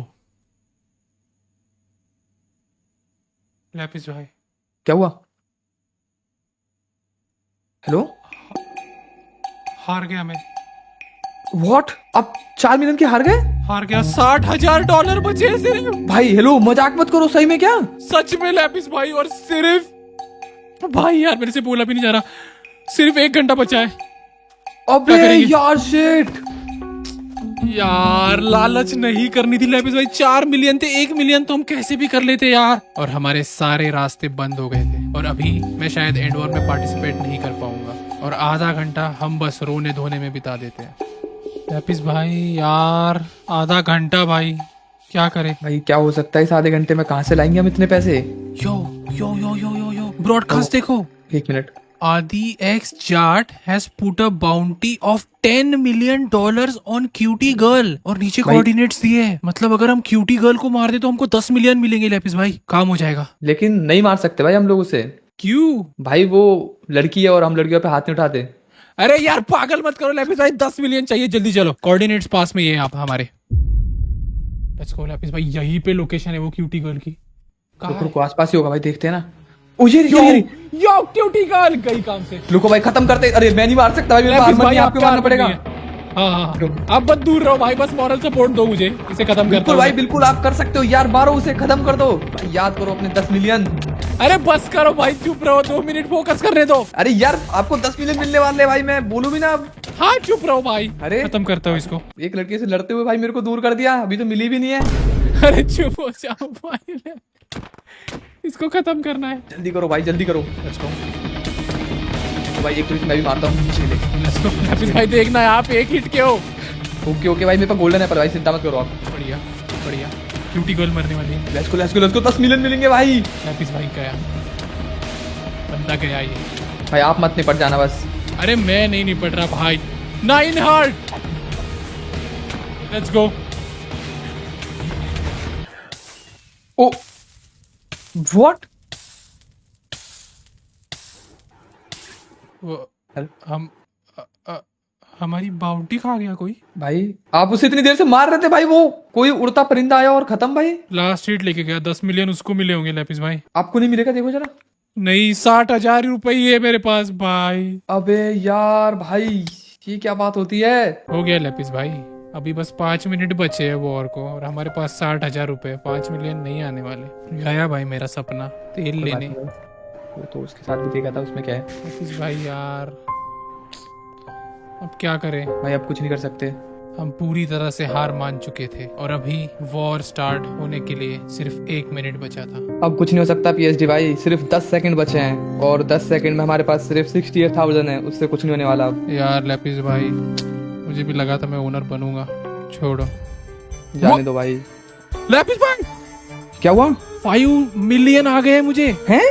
Lapis भाई क्या हुआ? हेलो? हार गया मैं। व्हाट? आप 4 मिलियन के हार गए? हार गया। $60,000 बचे हैं सिर्फ। भाई हेलो, मजाक मत करो, सही में क्या? सच में लैपिस भाई, और सिर्फ भाई यार मेरे से बोला भी नहीं जा रहा, सिर्फ 1 घंटा बचा है। अबे करेंगे? यार शिट। यार लालच नहीं करनी थी लैपिस भाई। 4 मिलियन थे, 1 मिलियन तो हम कैसे भी कर लेते यार। और हमारे सारे रास्ते बंद हो गए थे, और अभी मैं शायद एंड वॉर में पार्टिसिपेट नहीं कर पाऊंगा, और आधा घंटा हम बस रोने धोने में बिता देते हैं। लैपिस भाई यार, आधा घंटा भाई, क्या करें? भाई क्या हो सकता है इस आधे घंटे में? कहाँ से लाएंगे हम इतने पैसे? यो यो यो यो यो यो ब्रॉडकास्ट देखो। 1 minute. Adi X Jat has put a bounty of $10 million on cutie girl, और नीचे भाई- कोऑर्डिनेट्स दिए हैं। मतलब अगर हम क्यूटी गर्ल को मार दे तो हमको 10 मिलियन मिलेंगे लैपिस भाई, काम हो जाएगा। लेकिन नहीं मार सकते भाई हम लोग उसे। क्यों? भाई वो लड़की है और हम लड़कियों पे हाथ नहीं उठाते। अरे यार पागल मत करो लैपिस भाई, 10 मिलियन चाहिए जल्दी चलो। कोऑर्डिनेट्स पास में ये आप हमारे। लेट्स गो लैपिस भाई, यहीं पे लोकेशन है वो क्यूटी गर्ल की। रुको रुको, आसपास ही होगा भाई, देखते हैं ना। ओ ये यो यो क्यूटी गर्ल गई काम से। रुको भाई, खत्म करते। अरे मैं नहीं मार सकता भाई, मेरे पास लैपिस armor भाई नहीं, आपको आपका मारना पड़ेगा। हाँ हाँ, आप बस दूर रहो भाई, बस मॉरल सपोर्ट दो मुझे, इसे खत्म करता बिल्कुल हूँ भाई, मैं। बिल्कुल आप कर सकते हो यार, मारो उसे, खत्म कर दो भाई। याद करो अपने 10 मिलियन। अरे बस करो भाई, चुप रहो, 2 मिनट फोकस करने दो। अरे यार आपको 10 मिलियन मिलने वाले हैं भाई, मैं बोलूं भी ना अब। हाँ चुप रहो भाई, अरे खत्म करता हूँ इसको। एक लड़के से लड़ते हुए भाई मेरे को दूर कर दिया, अभी तो मिली भी नहीं है। अरे चुप हो जाओ भाई, इसको खत्म करना है। जल्दी करो भाई, जल्दी करो। Let's go, तो भाई एक तो मैं भी मारता हूँ पीछे ले। let's go। लैपिस भाई देखना है, आप एक हिट के हो। ओके ओके भाई, मेरे पास गोल्डन है पर भाई चिंता मत करो आप। बढ़िया बढ़िया, क्यूटी गर्ल मरने वाली है। Let's go let's go let's go, 10 million मिलेंगे भाई। लैपिस भाई गया, बंदा गया ये। भाई आप मत निपट जाना बस। अरे मैं नहीं निपट रहा भाई। 9 heart. Let's go. Oh what? हम हमारी बाउंटी खा गया कोई। भाई आप उसे इतनी देर से मार रहे थे भाई, वो कोई उड़ता परिंदा आया और खत्म भाई। लास्ट हिट लेके गया, 10 मिलियन उसको मिले होंगे लैपिस भाई। आपको नहीं मिलेगा, देखो जरा। नहीं, 60,000 रुपये मेरे पास भाई। अबे यार भाई, ये क्या बात होती है? हो गया लैपिस भाई, अभी बस 5 मिनट बचे हैं वॉर को, और हमारे पास 60,000 रुपये, 5 मिलियन नहीं आने वाले। गया भाई मेरा सपना तेल लेने। वो तो उसके साथ भी देखा था, उसमें क्या है लैपिस भाई यार, अब क्या करें भाई? आप कुछ नहीं कर सकते। हम पूरी तरह से हार मान चुके थे, और अभी वॉर स्टार्ट होने के लिए सिर्फ 1 मिनट बचा था। अब कुछ नहीं हो सकता पीएचडी भाई, सिर्फ 10 सेकंड बचे हैं, और 10 सेकंड में हमारे पास सिर्फ 68,000 है, उससे कुछ नहीं होने वाला अब। यार लैपिस भाई, मुझे भी लगा था मैं ओनर बनूंगा, छोड़ो। जाने दो भाई। लैपिस भाई, क्या हुआ? 5 मिलियन आ गए मुझे। हैं?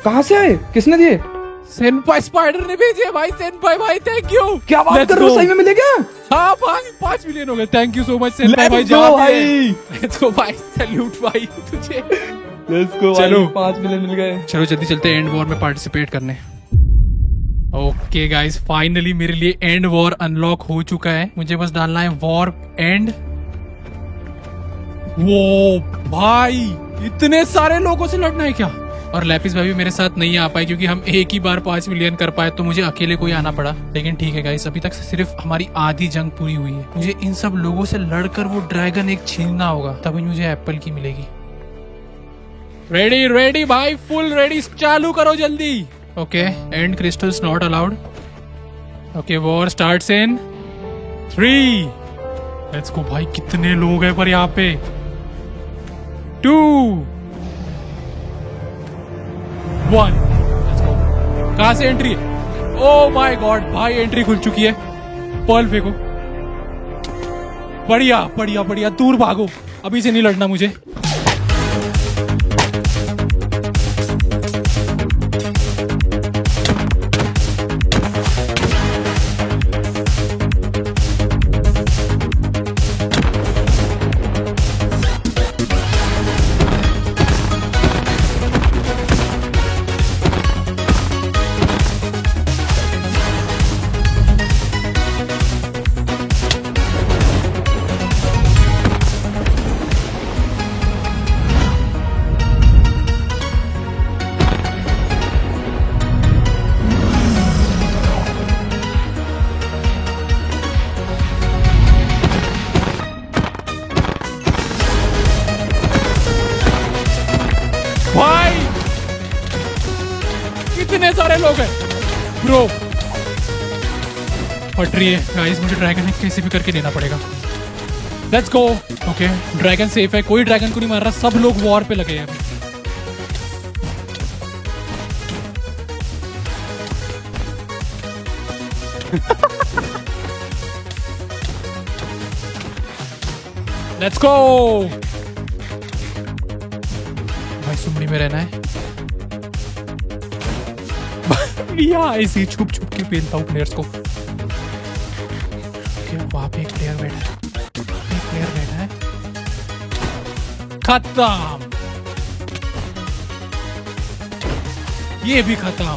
कहाँ से आए? किसने दिए? सेनपाई स्पाइडर ने भेजे भाई। सेनपाई भाई थैंक यू। क्या बात कर रहे हो? सही में मिले क्या? हाँ भाई, 5 मिलियन हो गए। थैंक यू सो मच सेनपाई भाई। Let's go भाई। लेट्स गो भाई, सैल्यूट भाई तुझे। लेट्स गो चलो। भाई, 5 मिलियन मिल गए। चलो जल्दी चलते हैं एंड वॉर में पार्टिसिपेट करने। ओके गाइस, फाइनली मेरे लिए एंड वॉर अनलॉक हो चुका है। मुझे बस डालना है वॉर एंड। वो भाई, इतने सारे लोगों से लड़ना है क्या? और लैपिस भाई भी मेरे साथ नहीं आ पाए, क्योंकि हम एक ही बार 5 मिलियन कर पाए, तो मुझे अकेले कोई आना पड़ा। लेकिन ठीक है गाइस, अभी तक सिर्फ हमारी आधी जंग पूरी हुई है। मुझे इन सब लोगों से लड़कर वो ड्रैगन एक छीनना होगा, तभी मुझे एप्पल की मिलेगी। रेडी रेडी भाई, फुल रेडी, चालू करो जल्दी। Okay, and crystals not allowed. Okay, war starts in 3। Let's go भाई, कितने लोग हैं पर यहाँ पे। 2 1। Let's go. कहाँ से एंट्री है? ओ माय गॉड भाई, एंट्री खुल चुकी है। पर्ल फेंको। बढ़िया बढ़िया बढ़िया, दूर भागो, अभी से नहीं लड़ना मुझे। भाई कितने सारे लोग हैं ब्रो। फट रही है गाइस, मुझे ड्रैगन कैसे भी करके लेना पड़ेगा। Let's go. Okay, dragon safe है, कोई ड्रैगन को नहीं मार रहा, सब लोग वॉर पे लगे हैं अभी। लेट्स गो भाई, सुमड़ी में रहना है। यहाँ ऐसे ही छुप छुप के पेलता हूँ प्लेयर्स को। वहां पे एक प्लेयर बैठा है, एक प्लेयर बैठा है। खत्म, ये भी खत्म।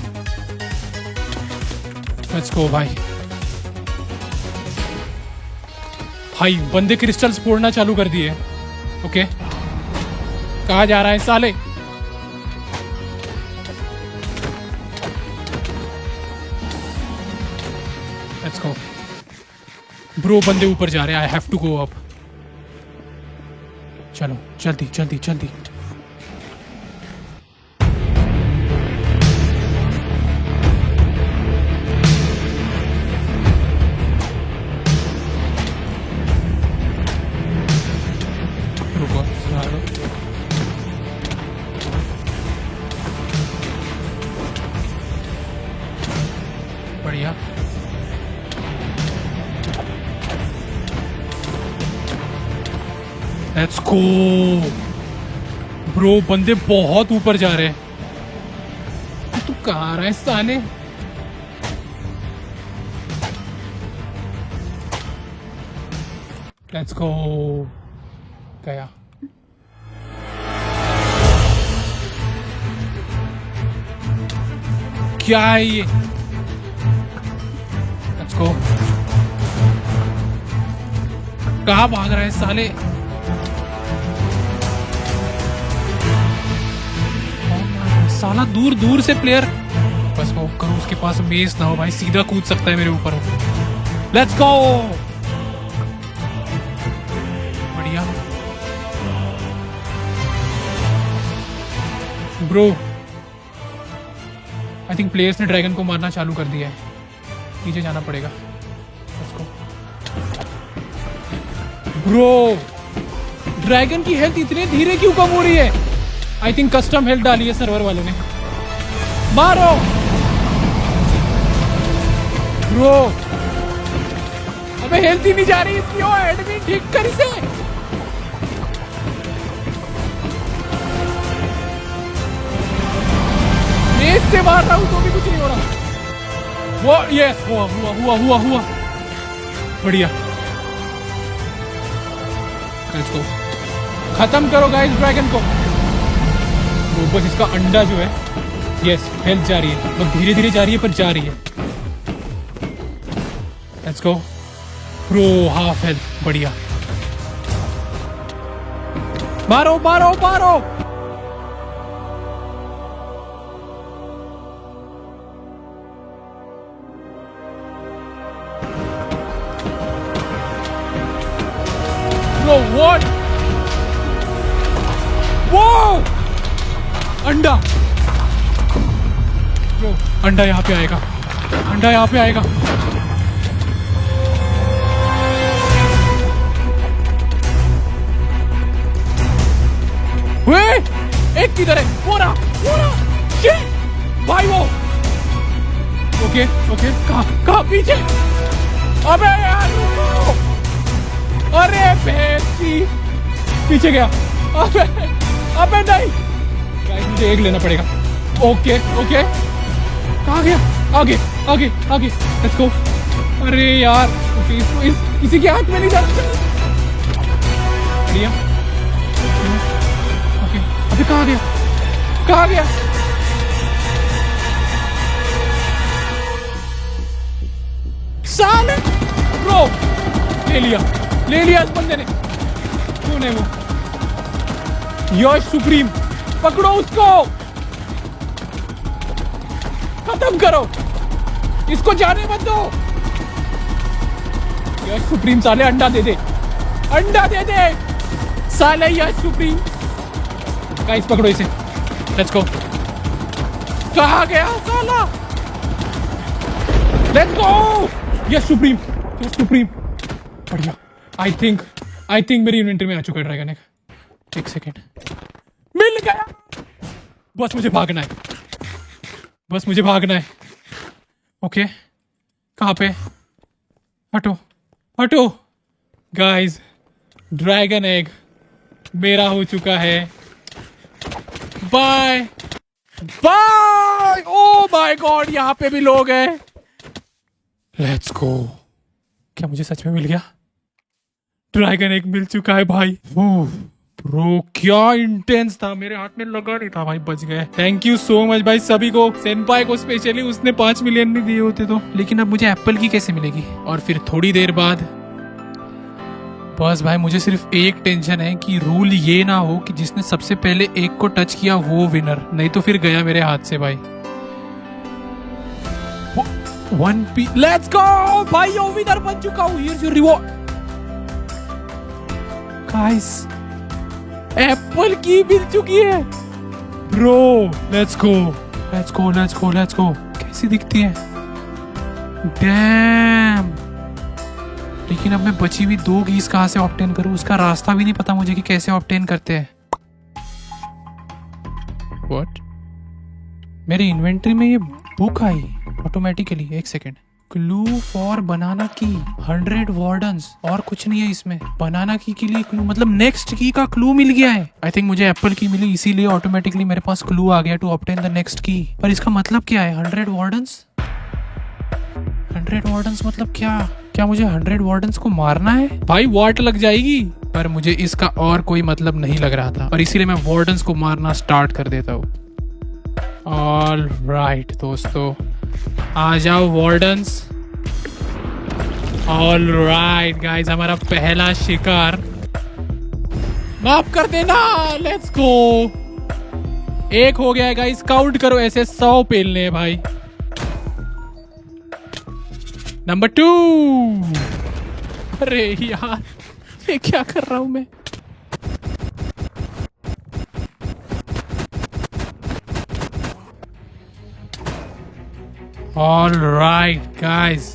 लेट्स गो भाई। भाई बंदे क्रिस्टल्स फोड़ना चालू कर दिए। ओके, कहाँ जा रहा है साले? लेट्स गो ब्रो, बंदे ऊपर जा रहे हैं। I have to go up. चलो जल्दी जल्दी जल्दी। रुको, बढ़िया। लेट्स गो ब्रो, बंदे बहुत ऊपर जा रहे हैं। तू कहाँ आ रहा है साले? Let's go. गया। क्या है ये? Let's go. कहाँ भाग रहा है साले? साला दूर दूर से प्लेयर, बस वो करो उसके पास मेस ना हो भाई, सीधा कूद सकता है मेरे ऊपर हो। Let's go. बढ़िया ब्रो। आई थिंक प्लेयर्स ने ड्रैगन को मारना चालू कर दिया है, नीचे जाना पड़ेगा। Let's go bro. ड्रैगन की हेल्थ इतने धीरे क्यों कम हो रही है? आई थिंक कस्टम हेल्थ डाली है सर्वर वालों ने। मारो ब्रो। अबे हेल्थ ही नहीं जा रही इसकी। ओ एडमिन ठीक कर इसे। मेज से मार रहा हूं तो भी कुछ नहीं हो रहा। वो यस हुआ हुआ हुआ हुआ हुआ। बढ़िया। Let's go. खत्म करो गाइस ड्रैगन को। वो बस इसका अंडा जो है, यस हेल्थ जा रही है, वो धीरे धीरे जा रही है पर जा रही है। Let's go pro. Half health. बढ़िया। मारो मारो मारो। Bro what? वो अंडा ब्रो, अंडा यहाँ पे आएगा, अंडा यहाँ पे आएगा। वे एक किधर है? वो रहा शिट भाई वो। ओके ओके कहाँ पीछे? अबे यार रुको। अरे भैंसी पीछे गया। अबे नहीं गाइस, मुझे एक लेना पड़ेगा। ओके ओके कहाँ गया? आगे आगे आगे। Let's go. अरे यार ओके, इसको किसी के हाथ में नहीं जाना चाहिए। बढ़िया। ओके अबे कहाँ गया? कहाँ गया? साले ब्रो ले लिया इस बंदे ने। कौन है वो? यश सुप्रीम। पकड़ो उसको, खत्म करो इसको, जाने मत दो। यश सुप्रीम साले अंडा दे दे, अंडा दे दे साले यश सुप्रीम। गाइस पकड़ो इसे। Let's go. कहाँ गया साला? Let's go. Yash supreme, Yash supreme. बढ़िया। आई थिंक मेरी इन्वेंटरी में आ चुका है ड्रैगन एक सेकेंड। मिल गया। बस मुझे भागना है, बस मुझे भागना है। ओके कहाँ पे? हटो हटो। गाइस ड्रैगन एग मेरा हो चुका है। Bye bye. Oh my god, यहाँ पे भी लोग हैं। Let's go. क्या मुझे सच में मिल गया? ड्रैगन एग मिल चुका है भाई। ब्रो क्या इंटेंस था, मेरे हाथ में लगा नहीं था भाई, बच गए। थैंक यू सो मच भाई सभी को, सेनपाई को स्पेशली, उसने 5 मिलियन नहीं दिए होते तो। लेकिन अब मुझे एप्पल की कैसे मिलेगी? और फिर थोड़ी देर बाद बस भाई मुझे सिर्फ एक टेंशन है कि रूल ये ना हो कि जिसने सबसे पहले एक को टच किया वो विनर, नहीं तो फिर गया मेरे हाथ से भाई। 1P। लेट्स गो भाई, यो विनर बन चुका हूँ। Here's your reward guys. Apple की मिल चुकी है bro. Let's go let's go let's go let's go. कैसी दिखती है? डैम। लेकिन अब मैं बची हुई 2 कीज कहाँ से ऑब्टेन करूँ? उसका रास्ता भी नहीं पता मुझे कि कैसे ऑब्टेन करते हैं। व्हाट? मेरी इन्वेंटरी में ये बुक आई ऑटोमेटिकली। एक सेकेंड। क्लू फॉर बनाना की 100 वार्डन्स, और कुछ नहीं है इसमें। बनाना की के लिए क्लू, मतलब नेक्स्ट की का क्लू मिल गया है। आई थिंक मुझे एप्पल की मिली, इसीलिए ऑटोमेटिकली मेरे पास क्लू आ गया टू ऑब्टेन द नेक्स्ट की। पर इसका मतलब क्या है? 100 वार्डन्स? 100 वार्डन्स मतलब क्या? क्या मुझे 100 वार्डन्स को मारना है? भाई वाट लग जाएगी। पर मुझे इसका और कोई मतलब नहीं लग रहा था, और इसीलिए मैं वार्डन्स को मारना स्टार्ट कर देता हूँ। ऑल राइट दोस्तों, आ जाओ वार्डन्स। ऑल राइट गाइज, हमारा पहला शिकार माफ कर देना। लेट्स गो, एक हो गया है गाइस, काउंट करो, ऐसे 100 पेलने हैं भाई। नंबर 2। अरे यार, ये क्या कर रहा हूं मैं? ऑल राइट गाइज,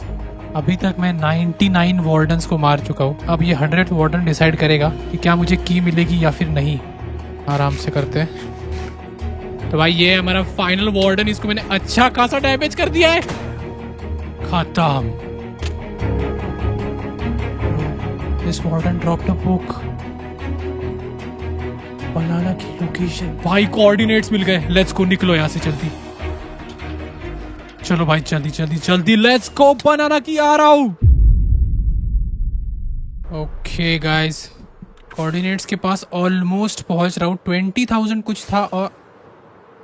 अभी तक मैं 99 वार्डन्स को मार चुका हूँ। अब ये 100th वार्डन डिसाइड करेगा कि क्या मुझे की मिलेगी या फिर नहीं। आराम से करते हैं। तो भाई ये हमारा फाइनल वार्डन, इसको मैंने अच्छा खासा डैमेज कर दिया है। खत्म। This warden dropped a book. Banana की लोकेशन। भाई कोऑर्डिनेट्स मिल गए। लेट्स गो, निकलो यहाँ से जल्दी। चलो भाई जल्दी जल्दी जल्दी, लेट्स गो। बनाना की आ रहा हूं। ओके गाइस, कोऑर्डिनेट्स के पास ऑलमोस्ट पहुंच रहा हूं। 20,000 कुछ था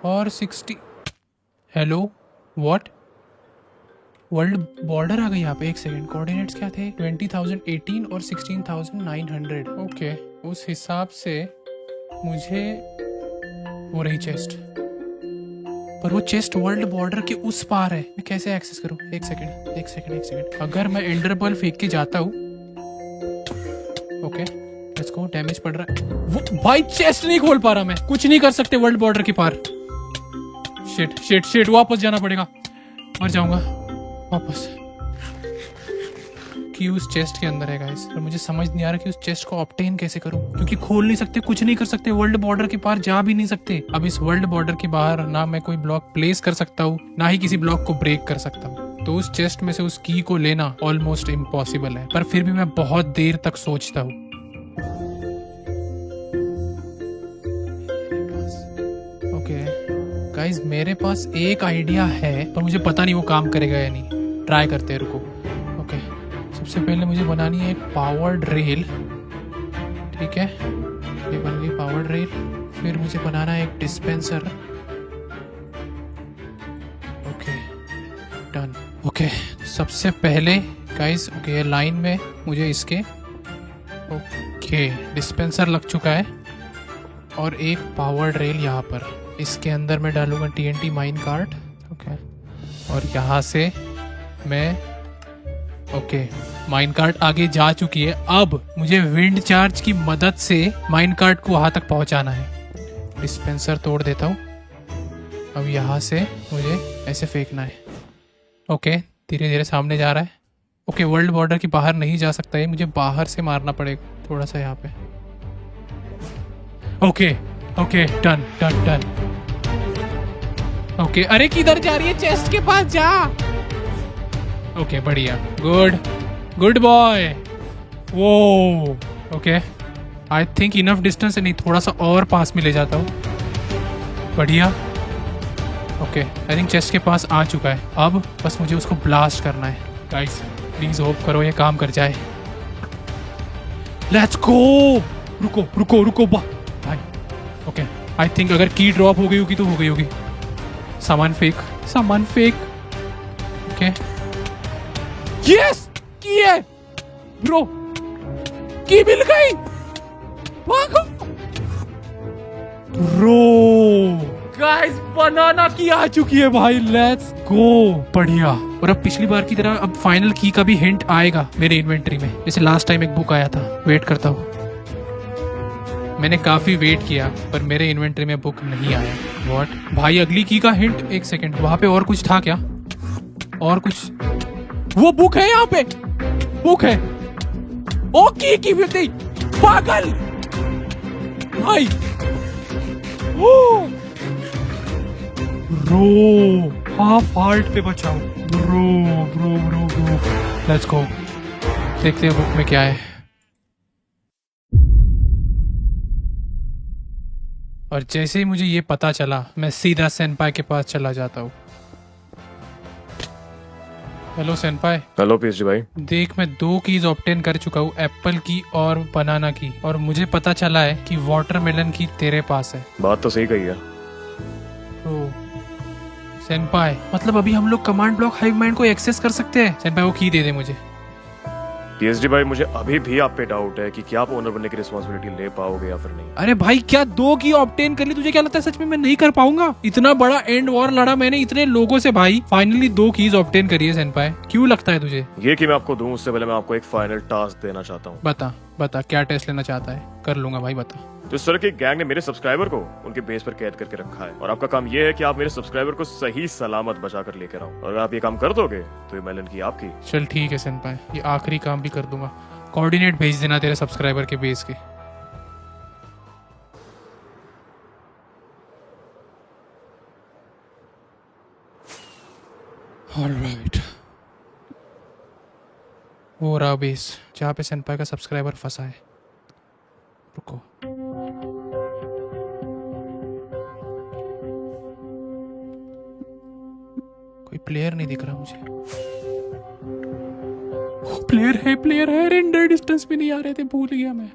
और 60। Hello, what? वर्ल्ड बॉर्डर आ गई यहाँ पे। एक सेकेंड, कोऑर्डिनेट्स क्या थे? 20,018 और 16,900। ओके, उस हिसाब से मुझे वो रही चेस्ट, पर वो चेस्ट वर्ल्ड बॉर्डर के उस पार है। मैं कैसे एक्सेस करूं? एक सेकंड। अगर मैं एंडर बॉल फेंक के जाता हूं, ओके लेट्स गो। डैमेज पड़ रहा है। वो भाई चेस्ट नहीं खोल पा रहा मैं। कुछ नहीं कर सकते वर्ल्ड बॉर्डर के पार। शिट, वापस जाना पड़ेगा। मर जाऊंगा वापस। कि उस चेस्ट के अंदर है गाइस, और मुझे समझ नहीं आ रहा कि उस चेस्ट को ऑब्टेन कैसे करूं, क्योंकि खोल नहीं सकते, कुछ नहीं कर सकते, वर्ल्ड बॉर्डर के पार जा भी नहीं सकते। अब इस वर्ल्ड बॉर्डर के बाहर ना मैं कोई ब्लॉक प्लेस कर सकता हूँ, ना ही किसी ब्लॉक को ब्रेक कर सकता हूँ। तो उस चेस्ट में से उस की को लेना ऑलमोस्ट इम्पॉसिबल है, पर फिर भी मैं बहुत देर तक सोचता हूँ। ओके गाइस, मेरे पास एक आइडिया है, पर मुझे पता नहीं वो काम करेगा या नहीं। ट्राई करते हैं, रुको। ओके, सबसे पहले मुझे बनानी है एक पावर्ड रेल। ठीक है, ये बन गई पावर्ड रेल। फिर मुझे बनाना है एक डिस्पेंसर। Okay done. ओके, सबसे पहले गाइस, ओके लाइन में मुझे इसके, ओके डिस्पेंसर लग चुका है और एक पावर्ड रेल यहाँ पर। इसके अंदर मैं डालूंगा TNT माइन कार्ट। ओके, और यहाँ से मैं, ओके माइन कार्ट आगे जा चुकी है। अब मुझे विंड चार्ज की मदद से माइन कार्ट को वहां तक पहुंचाना है। डिस्पेंसर तोड़ देता हूँ। अब यहाँ से मुझे ऐसे फेंकना है। ओके, धीरे धीरे सामने जा रहा है। ओके, वर्ल्ड बॉर्डर के बाहर नहीं जा सकता है, मुझे बाहर से मारना पड़ेगा थोड़ा सा यहाँ पे। Okay okay, done done done. Okay, अरे किधर जा रही है? चेस्ट के पास जा। ओके बढ़िया, गुड बॉय। वो okay, I think enough distance है, नहीं थोड़ा सा और पास में ले जाता हूँ। बढ़िया। ओके, आई थिंक चेस्ट के पास आ चुका है। अब बस मुझे उसको ब्लास्ट करना है। गाइस प्लीज होप करो ये काम कर जाए। Let's go. रुको भाई। ओके, आई थिंक अगर की ड्रॉप हो गई होगी तो हो गई होगी। सामान फेंक। ओके, यस, की है ब्रो, की मिल गई। भागो ब्रो। गाइस, बनाना की आ चुकी है भाई। Let's go. बढ़िया। और अब पिछली बार की तरह अब फाइनल की का भी हिंट आएगा मेरे इन्वेंटरी में, जैसे लास्ट टाइम एक बुक आया था। वेट करता हूँ। मैंने काफी वेट किया पर मेरे इन्वेंटरी में बुक नहीं आया। व्हाट भाई, अगली की का हिंट। एक सेकंड, वहां पे और कुछ था क्या? और कुछ? वो बुक है, यहाँ पे बुक है। ओ की भी पागल भाई। ब्रो, हाफ हार्ट पे बचाओ ब्रो। लेट्स गो, देखते हैं बुक में क्या है। और जैसे ही मुझे ये पता चला, मैं सीधा सेनपाई के पास चला जाता हूँ। हेलो सेनपाई। हेलो पीएसजी भाई। देख, मैं 2 कीज ऑब्टेन कर चुका हूँ, एप्पल की और बनाना की, और मुझे पता चला है कि वाटरमेलन की तेरे पास है। बात तो सही कही है। तो सेनपाई, मतलब अभी हम लोग कमांड ब्लॉक हाइव माइंड को एक्सेस कर सकते हैं? सेनपाई वो की दे दे मुझे। पीएचडी भाई, मुझे अभी भी आप पे डाउट है कि क्या आप ओनर बनने की रिस्पॉन्सिबिलिटी ले पाओगे या फिर नहीं। अरे भाई क्या 2 की ऑब्टेन कर ली, तुझे क्या लगता है सच में मैं नहीं कर पाऊंगा? इतना बड़ा एंड वॉर लड़ा मैंने इतने लोगों से भाई, फाइनली 2 कीज ऑब्टेन करी है सेनपाई। क्यों लगता है तुझे? ये कि मैं आपको दूं उससे पहले मैं आपको एक फाइनल टास्क देना चाहता हूँ। बता बता क्या टेस्ट लेना चाहता है? कर लूंगा भाई, बता। तो इस तरह की गैंग ने मेरे सब्सक्राइबर को उनके बेस पर कैद करके रखा है और आपका काम ये है कि आप मेरे सब्सक्राइबर को सही सलामत बचा कर लेकर आओ। और अगर आप ये काम कर दोगे तो ये मेलन की आपकी। चल ठीक है सेनपाई, ये आखिरी काम भी कर दूंगा। कोऑर्डिनेट भेज देना तेरे सब्सक्राइबर के बेस के। ऑलराइट, वो रहा बेस जहाँ पे सेनपाई का सब्सक्राइबर फंसा है। रुको, कोई प्लेयर नहीं दिख रहा मुझे। प्लेयर है, रेंडर डिस्टेंस भी नहीं आ रहे थे, भूल गया मैं।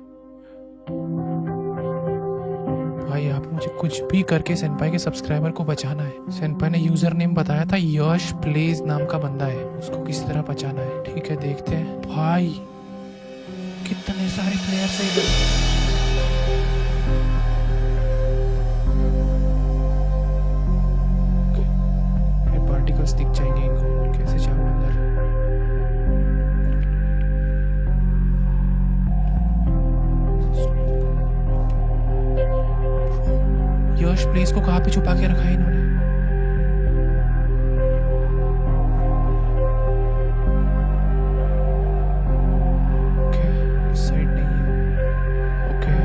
भाई आप मुझे कुछ भी करके सेनपाई के सब्सक्राइबर को बचाना है। सेनपाई ने यूजर नेम बताया था, यश प्लेज नाम का बंदा है, उसको किसी तरह बचाना है। ठीक है, देखते हैं। भाई कितने सारे प्लेयर्स है इधर। पार्टिकल्स दिख जाएंगे इनको, कैसे जाऊं अंदर? यश प्लेस को कहाँ पे छुपा के रखा है इन्होंने? ओके, इस साइड नहीं है। ओके,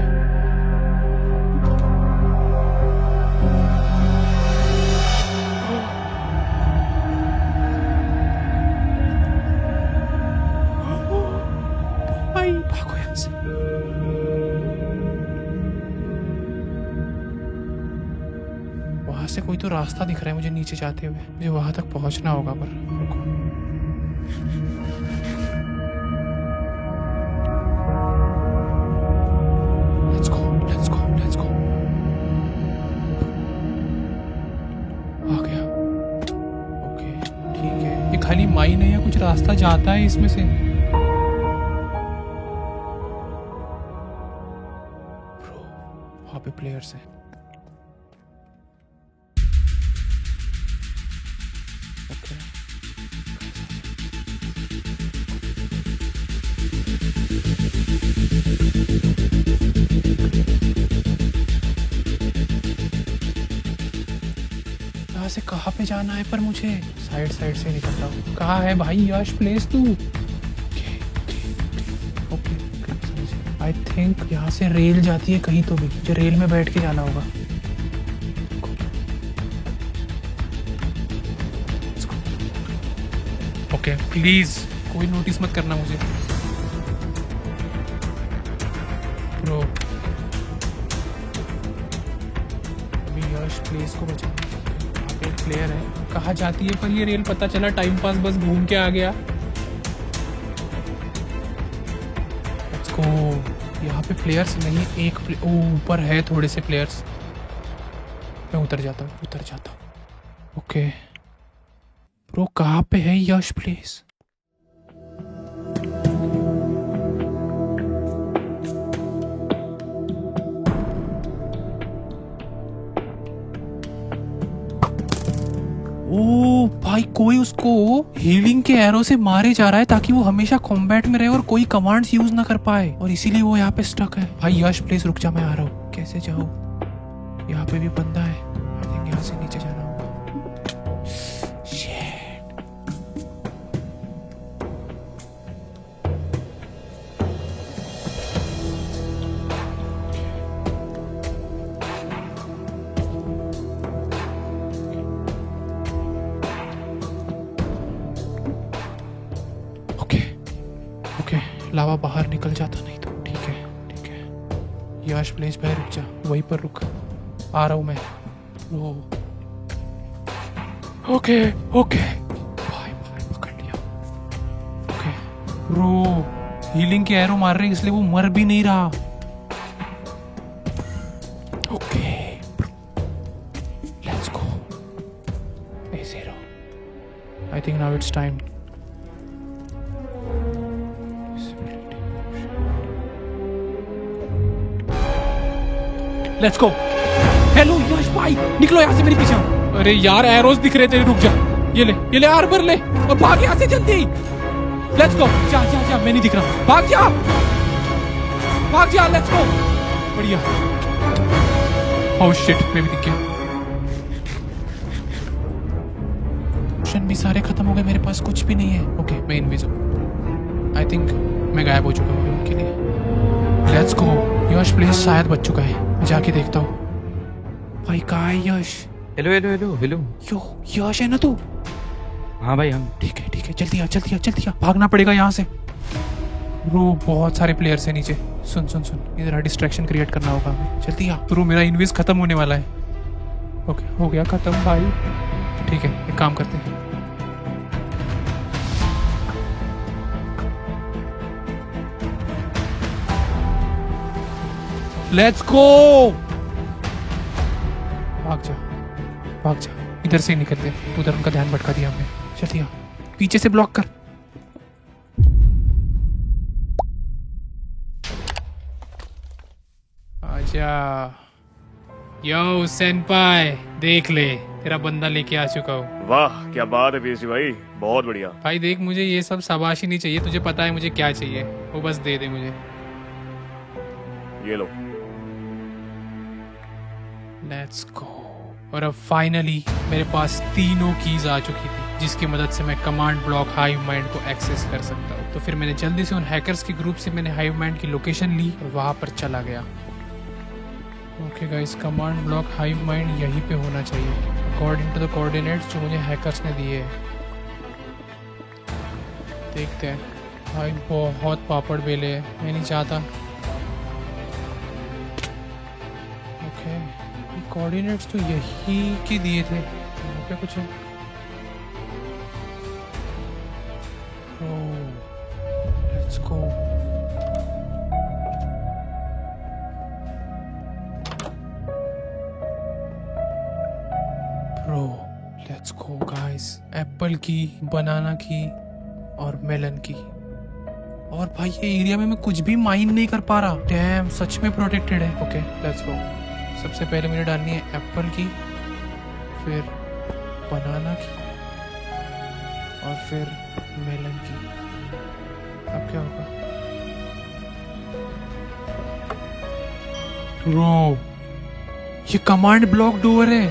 भाई भागो यहाँ से। वहां से कोई तो रास्ता दिख रहा है मुझे नीचे जाते हुए, मुझे वहां तक पहुंचना होगा। पर रुको, let's go let's go let's go. आ गया। ओके ठीक है, ये खाली माइन है या कुछ रास्ता जाता है इसमें से? वहां पे प्लेयर्स है। यहाँ से कहाँ पे जाना है? पर मुझे साइड से निकलता हूँ। कहाँ है भाई यश प्लेस तू? ओके, आई थिंक यहाँ से रेल जाती है कहीं तो भी, मुझे रेल में बैठ के जाना होगा। ओके प्लीज कोई नोटिस मत करना मुझे ब्रो। अभी यश प्लेस को बचा, यहाँ पे एक प्लेयर है। कहाँ जाती है पर ये रेल? पता चला टाइम पास, बस घूम के आ गया। Let's go. यहाँ पे प्लेयर्स नहीं, एक ऊपर है थोड़े से प्लेयर्स। मैं उतर जाता हूँ। ओके ब्रो, कहाँ पे है यश प्लेस? ओ भाई, कोई उसको हीलिंग के एरो से मारे जा रहा है ताकि वो हमेशा कॉम्बैट में रहे और कोई कमांड्स यूज ना कर पाए, और इसीलिए वो यहाँ पे स्टक है। भाई यश प्लीज रुक जा, मैं आ रहा हूँ। कैसे जाऊँ? यहाँ पे भी बंदा है। आई थिंक यहाँ से नीचे जाना होगा। Shit. ओके, लावा बाहर निकल जाता नहीं तो। ठीक है यश प्लीज भाई रुक जा, वहीं पर रुक, आ रहा हूं मैं। ओके भाई पकड़ लिया। ओके ब्रो, हीलिंग के एरो मार रहे इसलिए वो मर भी नहीं रहा। Okay let's go. think now it's time. Let's go. Hello Yash भाई, निकलो यहाँ से मेरे पीछे। अरे यार एरोस दिख रहे थे, रुक जा। ये ले आर्बर ले और भाग यहाँ से जल्दी। Let's go. जा जा जा, मैं नहीं दिख रहा, भाग जा लेट्स गो। बढ़िया। ओह शिट, मैं भी दिख गया। ऑप्शन भी सारे खत्म हो गए, मेरे पास कुछ भी नहीं है। ओके मैं इनविजिबल। आई थिंक मैं गायब हो चुका हूँ उनके लिए। Let's go. यश प्लेस शायद बच चुका है, मैं जाके देखता हूँ। भाई कहाँ है Yash? Hello hello hello hello. Yo Yash है ना तू? हाँ भाई हम। ठीक है जल्दी आ, भागना पड़ेगा यहाँ से। ब्रो बहुत सारे प्लेयर्स हैं नीचे। सुन इधर डिस्ट्रैक्शन क्रिएट करना होगा हमें। जल्दी आ ब्रो, मेरा इनविज खत्म होने वाला है। ओके हो गया खत्म भाई। ठीक है एक काम करते हैं। लेट्स गो। भाग जा, इधर से ही निकलते हैं। उधर उनका ध्यान भटका दिया हमने। चलिए पीछे से ब्लॉक कर। आजा। यो सेनपाई, देख ले तेरा बंदा लेके आ चुका हूँ। वाह क्या बात है पीएसजी भाई, बहुत बढ़िया। भाई देख, मुझे ये सब शाबाशी नहीं चाहिए, तुझे पता है मुझे क्या चाहिए, वो बस दे दे मुझे। ये लो। Let's go. और अब फाइनली मेरे पास तीनों कीज आ चुकी थी, जिसकी मदद से मैं कमांड ब्लॉक हाइव माइंड को एक्सेस कर सकता हूँ। तो फिर मैंने जल्दी से उन हैकर्स के ग्रुप से मैंने हाइव माइंड की लोकेशन ली और वहां पर चला गया। Okay guys, command block hive mind यहीं पे होना चाहिए अकॉर्डिंग टू द कोऑर्डिनेट्स जो मुझे हैकर्स ने दिए हैं। देखते हैं। भाई बहुत पापड़ बेले है, मैं नहीं चाहता। ओके कोऑर्डिनेट्स तो यही के दिए थे, यहाँ पे कुछ है। Let's go. Bro let's go guys. Apple की, बनाना की और मेलन की। और भाई ये एरिया में मैं कुछ भी माइन नहीं कर पा रहा। डैम, सच में प्रोटेक्टेड है। ओके लेट्स गो। सबसे पहले मुझे डालनी है एप्पल की, फिर बनाना की और फिर मेलन की। अब क्या होगा? ब्रो ये कमांड ब्लॉक डोर है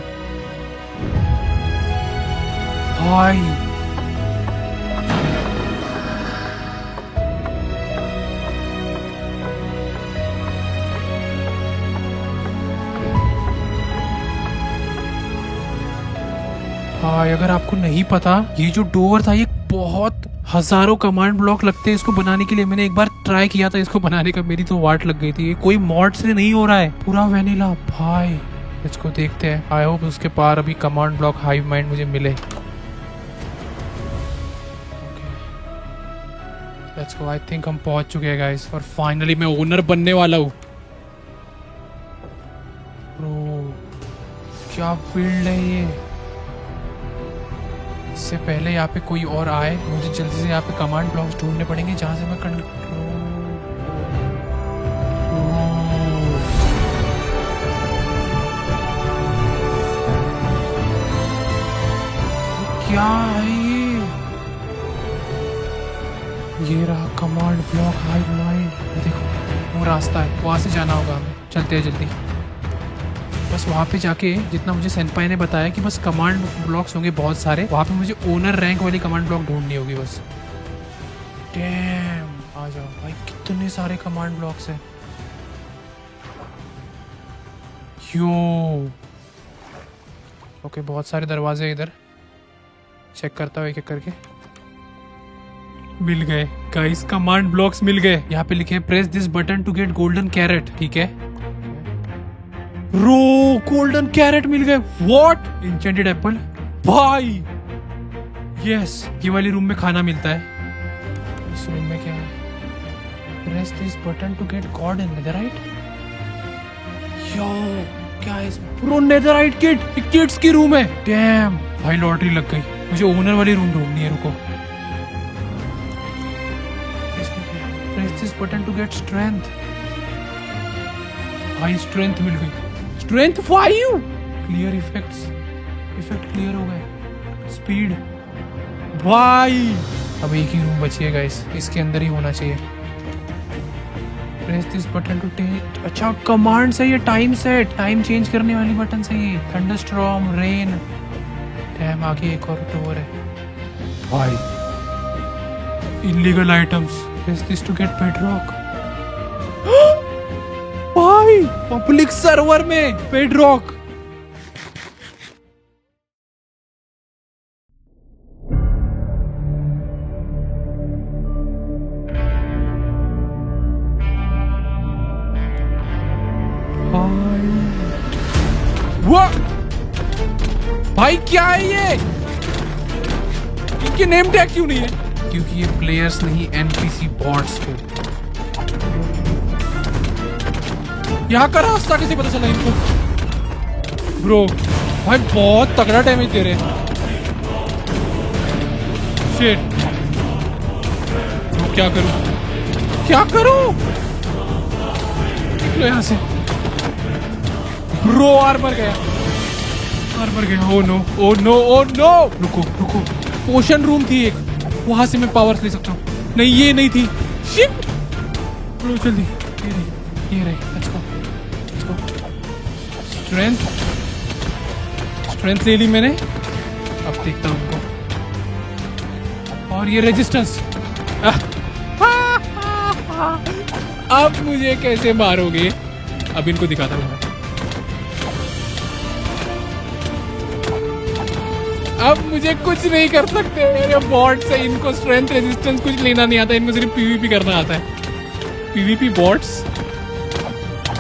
भाई। भाई अगर आपको नहीं पता, ये जो डोर था ये बहुत हजारों कमांड ब्लॉक लगते हैं इसको बनाने के लिए। मैंने एक बार ट्राई किया था इसको बनाने का, मेरी तो वाट लग गई थी। ये कोई मॉड से नहीं हो रहा है, पूरा वेनिला भाई। इसको देखते हैं। आई होप उसके पार अभी कमांड ब्लॉक हाइव माइंड मुझे मिले। Let's go. आई थिंक हम पहुंच चुके हैं गाइस और फाइनली मैं ओनर बनने वाला हूँ। ब्रो क्या बिल्ड है ये। इससे पहले यहाँ पे कोई और आए, मुझे जल्दी से यहाँ पे कमांड ब्लॉक्स ढूंढने पड़ेंगे जहाँ से मैं क्या है ये रहा कमांड ब्लॉक हाइव माइंड। देखो वो रास्ता है, वहाँ से जाना होगा हमें। चलते हैं जल्दी। बस वहाँ पे जाके जितना मुझे सेनपाई ने बताया कि बस कमांड ब्लॉक्स होंगे बहुत सारे, वहाँ पे मुझे ओनर रैंक वाली कमांड ब्लॉक ढूंढनी होगी बस। डैम, आ जाओ भाई, कितने सारे कमांड ब्लॉक्स हैं। यो ओके, बहुत सारे दरवाजे इधर। चेक करता हूँ एक एक करके। मिल गए गाइस, कमांड ब्लॉक्स मिल गए। यहाँ पे लिखे press this button to get golden carrot. ठीक है, रो गोल्डन कैरेट मिल गए। व्हाट? इंचेंटेड एप्पल भाई। यस, ये वाली रूम में खाना मिलता है। इस रूम में क्या है? Press this button to get god in netherite. Yo क्या है इसमें? ब्रो नेदरराइट किट, किड्स की रूम है। डैम भाई, लॉटरी लग गई। मुझे ओनर वाली रूम ढूंढनी है, रुको। Press this button to get strength. भाई स्ट्रेंथ मिल गई, strength 5। Clear effects, effect clear हो गए। स्पीड भाई। अब एक ही रूम बची है गाइस, इसके अंदर ही होना चाहिए। Press this button to take. अच्छा कमांड से ये टाइम सेट, टाइम चेंज करने वाली बटन से ये। Thunderstorm, rain. डैम, आगे एक और डोर है भाई। Illegal items. Press this to get bedrock. भाई पब्लिक सर्वर में बेडरॉक। भाई क्या है ये? इनके नेम टैग क्यों नहीं है? क्योंकि ये प्लेयर्स नहीं, एनपीसी बॉट्स थे। यहाँ का रास्ता कैसे पता चला इनको? ब्रो भाई बहुत तगड़ा डैमेज दे रहे हैं। शिट, क्या करूं, क्या करूं? निकलो यहाँ से। ब्रो आर्मर गया, आर्मर गया। Oh no, oh no, oh no. रुको रुको, पोशन रूम थी एक, वहां से मैं पावर्स ले सकता हूँ। नहीं ये नहीं थी। शिट ब्रो जल्दी, ये रही। Let's go, let's go. Strength, strength ले ली मैंने। अब देखता हूँ उनको। और ये रेजिस्टेंस। अब मुझे कैसे मारोगे? अब इनको दिखाता हूँ। अब मुझे कुछ नहीं कर सकते मेरे बॉट से। इनको स्ट्रेंथ रेजिस्टेंस कुछ लेना नहीं आता, इनको सिर्फ पीवीपी करना आता है। पीवीपी बॉट्स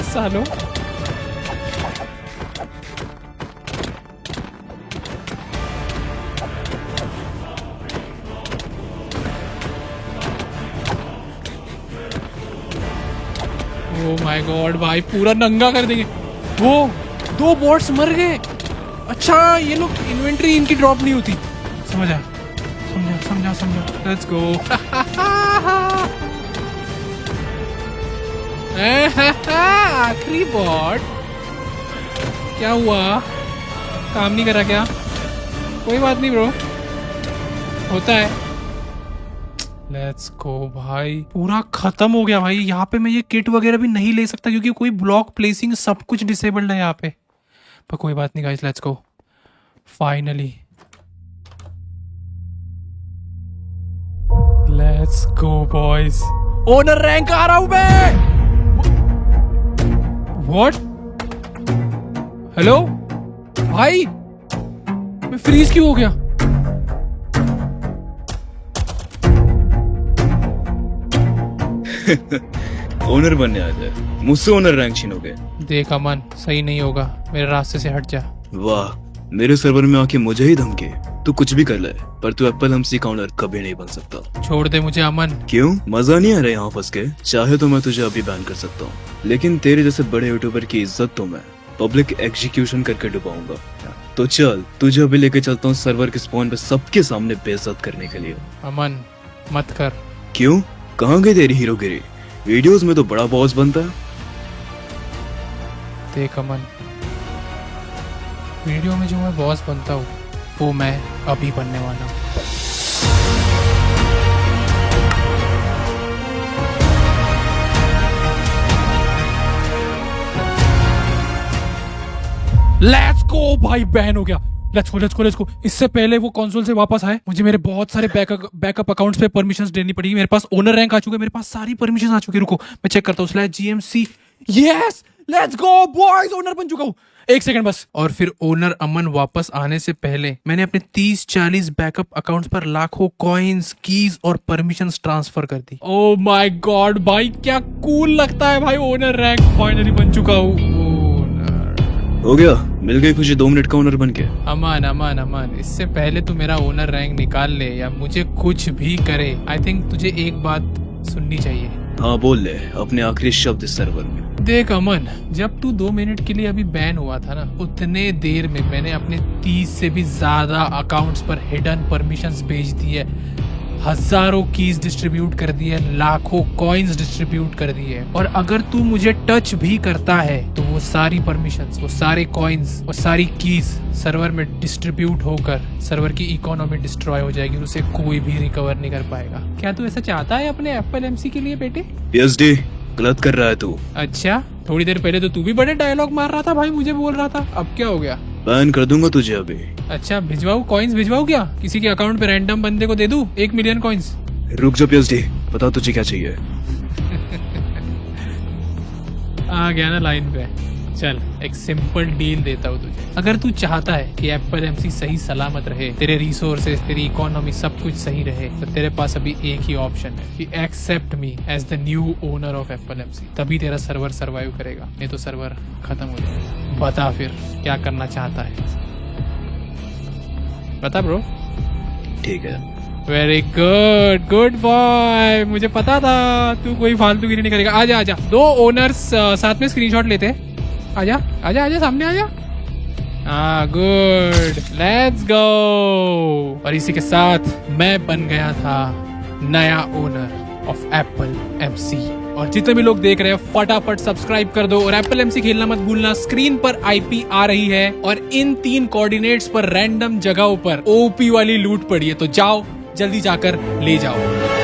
सालो। ओह माय गॉड भाई, पूरा नंगा कर देंगे। वो 2 बॉट्स मर गए। अच्छा ये लोग इन्वेंट्री इनकी ड्रॉप नहीं होती। समझा समझा समझा समझा। Let's go. आखिरी बॉट। क्या हुआ, काम नहीं करा क्या? कोई बात नहीं ब्रो, होता है। लेट्स गो भाई, पूरा खत्म हो गया भाई। यहाँ पे मैं ये किट वगैरह भी नहीं ले सकता क्योंकि कोई ब्लॉक प्लेसिंग सब कुछ डिसेबल्ड है यहाँ पे। पर कोई बात नहीं guys, let's go. Finally let's go boys. Owner rank आ रहा हूं मैं। व्हाट? हेलो भाई, मैं फ्रीज क्यों हो गया? ओनर बनने आ जाए, मुझसे ओनर रैंक छीनोगे? देख अमन, सही नहीं होगा, मेरे रास्ते से हट जा। वाह, मेरे सर्वर में आके मुझे ही धमके। तू कुछ भी कर ले, पर तू एप्पल हमसी का ओनर कभी नहीं बन सकता। छोड़ दे मुझे अमन। क्यों, मजा नहीं आ रहा यहाँ फंस के? चाहे तो मैं तुझे अभी बैन कर सकता हूँ, लेकिन तेरे जैसे बड़े यूट्यूबर की इज्जत तो मैं पब्लिक एग्जीक्यूशन करके डुबाऊंगा। तो चल, तुझे अभी लेके चलता हूँ सर्वर के स्पॉन पे सबके सामने बेइज्जत करने के लिए। अमन मत कर। क्यों, कहाँ गई तेरी हीरोगिरी? वीडियोस में तो बड़ा बॉस बनता है। देख अमन, वीडियो में जो मैं बॉस बनता हूँ वो मैं अभी बनने वाला हूँ। लेट्स गो भाई, बैन हो गया। Let's go let's go let's गो। इससे पहले वो कंसोल से वापस आए, मुझे मेरे बहुत सारे बैकअप अकाउंट्स पे परमिशंस देनी पड़ेगी। मेरे पास ओनर रैंक आ चुके, मेरे पास सारी परमिशंस आ चुकी। रुको मैं चेक करता हूँ। GMC, yes, let's go boys, owner बन चुका हूँ। एक सेकंड बस। और फिर ओनर अमन वापस आने से पहले मैंने अपने 30-40 बैकअप अकाउंट्स पर लाखों कॉइन्स, कीज और परमिशंस ट्रांसफर कर दी। ओह माय गॉड भाई, क्या कूल लगता है भाई। ओनर रैंक फाइनली बन चुका हूँ। हो गया, मिल गई खुशी 2 मिनट का ओनर बन के। अमन अमन अमन, इससे पहले तू मेरा ओनर रैंक निकाल ले या मुझे कुछ भी करे, आई थिंक तुझे एक बात सुननी चाहिए। हाँ बोल ले, अपने आखिरी शब्द इस सर्वर में। देख अमन, जब तू 2 मिनट के लिए अभी बैन हुआ था ना, उतने देर में मैंने अपने 30 से भी ज्यादा अकाउंट्स पर हिडन परमिशंस भेज दी है, हजारों कीज डिस्ट्रीब्यूट कर दी है, लाखों कॉइन्स डिस्ट्रीब्यूट कर दी है। और अगर तू मुझे टच भी करता है तो वो सारी परमिशंस, वो सारे कॉइन्स और सारी कीज सर्वर में डिस्ट्रीब्यूट होकर सर्वर की इकोनॉमी डिस्ट्रॉय हो जाएगी और उसे कोई भी रिकवर नहीं कर पाएगा। क्या तू ऐसा चाहता है अपने एप्पल एमसी के लिए बेटे? पीएचडी गलत कर रहा है तू। अच्छा, थोड़ी देर पहले तो तू भी बड़े डायलॉग मार रहा था भाई, मुझे बोल रहा था, अब क्या हो गया? बैन कर दूंगा तुझे अभी। अच्छा, भिजवाऊ कॉइन्स, भिजवाऊ क्या? किसी के अकाउंट पे रैंडम बंदे को दे दूं 1 मिलियन कॉइन्स? रुक जा पीएचडी, बता तुझे क्या चाहिए। आ गया ना लाइन पे। चल, एक सिंपल डील देता हूँ तुझे। अगर तू चाहता है कि एप्पल एमसी सही सलामत रहे, तेरे रिसोर्सेज, तेरी इकोनॉमी सब कुछ सही रहे, तो तेरे पास अभी एक ही ऑप्शन है कि accept me as the new owner of Apple MC. तभी तेरा सर्वर सर्वाइव करेगा, नहीं तो सर्वर खत्म हो जाएगा। बता फिर क्या करना चाहता है, बता ब्रो। ठीक है। Very good, good boy. मुझे पता था तू कोई फालतूगिरी नहीं करेगा। आजा आजा, 2 ओनर्स साथ में स्क्रीनशॉट लेते हैं। आजा आजा आजा, सामने आजा। हाँ, गुड, लेट्स गो। और इसी के साथ मैं बन गया था नया ओनर ऑफ एप्पल एमसी। और जितने भी लोग देख रहे हैं, फटाफट सब्सक्राइब कर दो और एप्पल एमसी खेलना मत भूलना। स्क्रीन पर आईपी आ रही है और इन 3 कोऑर्डिनेट्स पर रैंडम जगहों पर ओपी वाली लूट पड़ी है, तो जाओ जल्दी जाकर ले जाओ।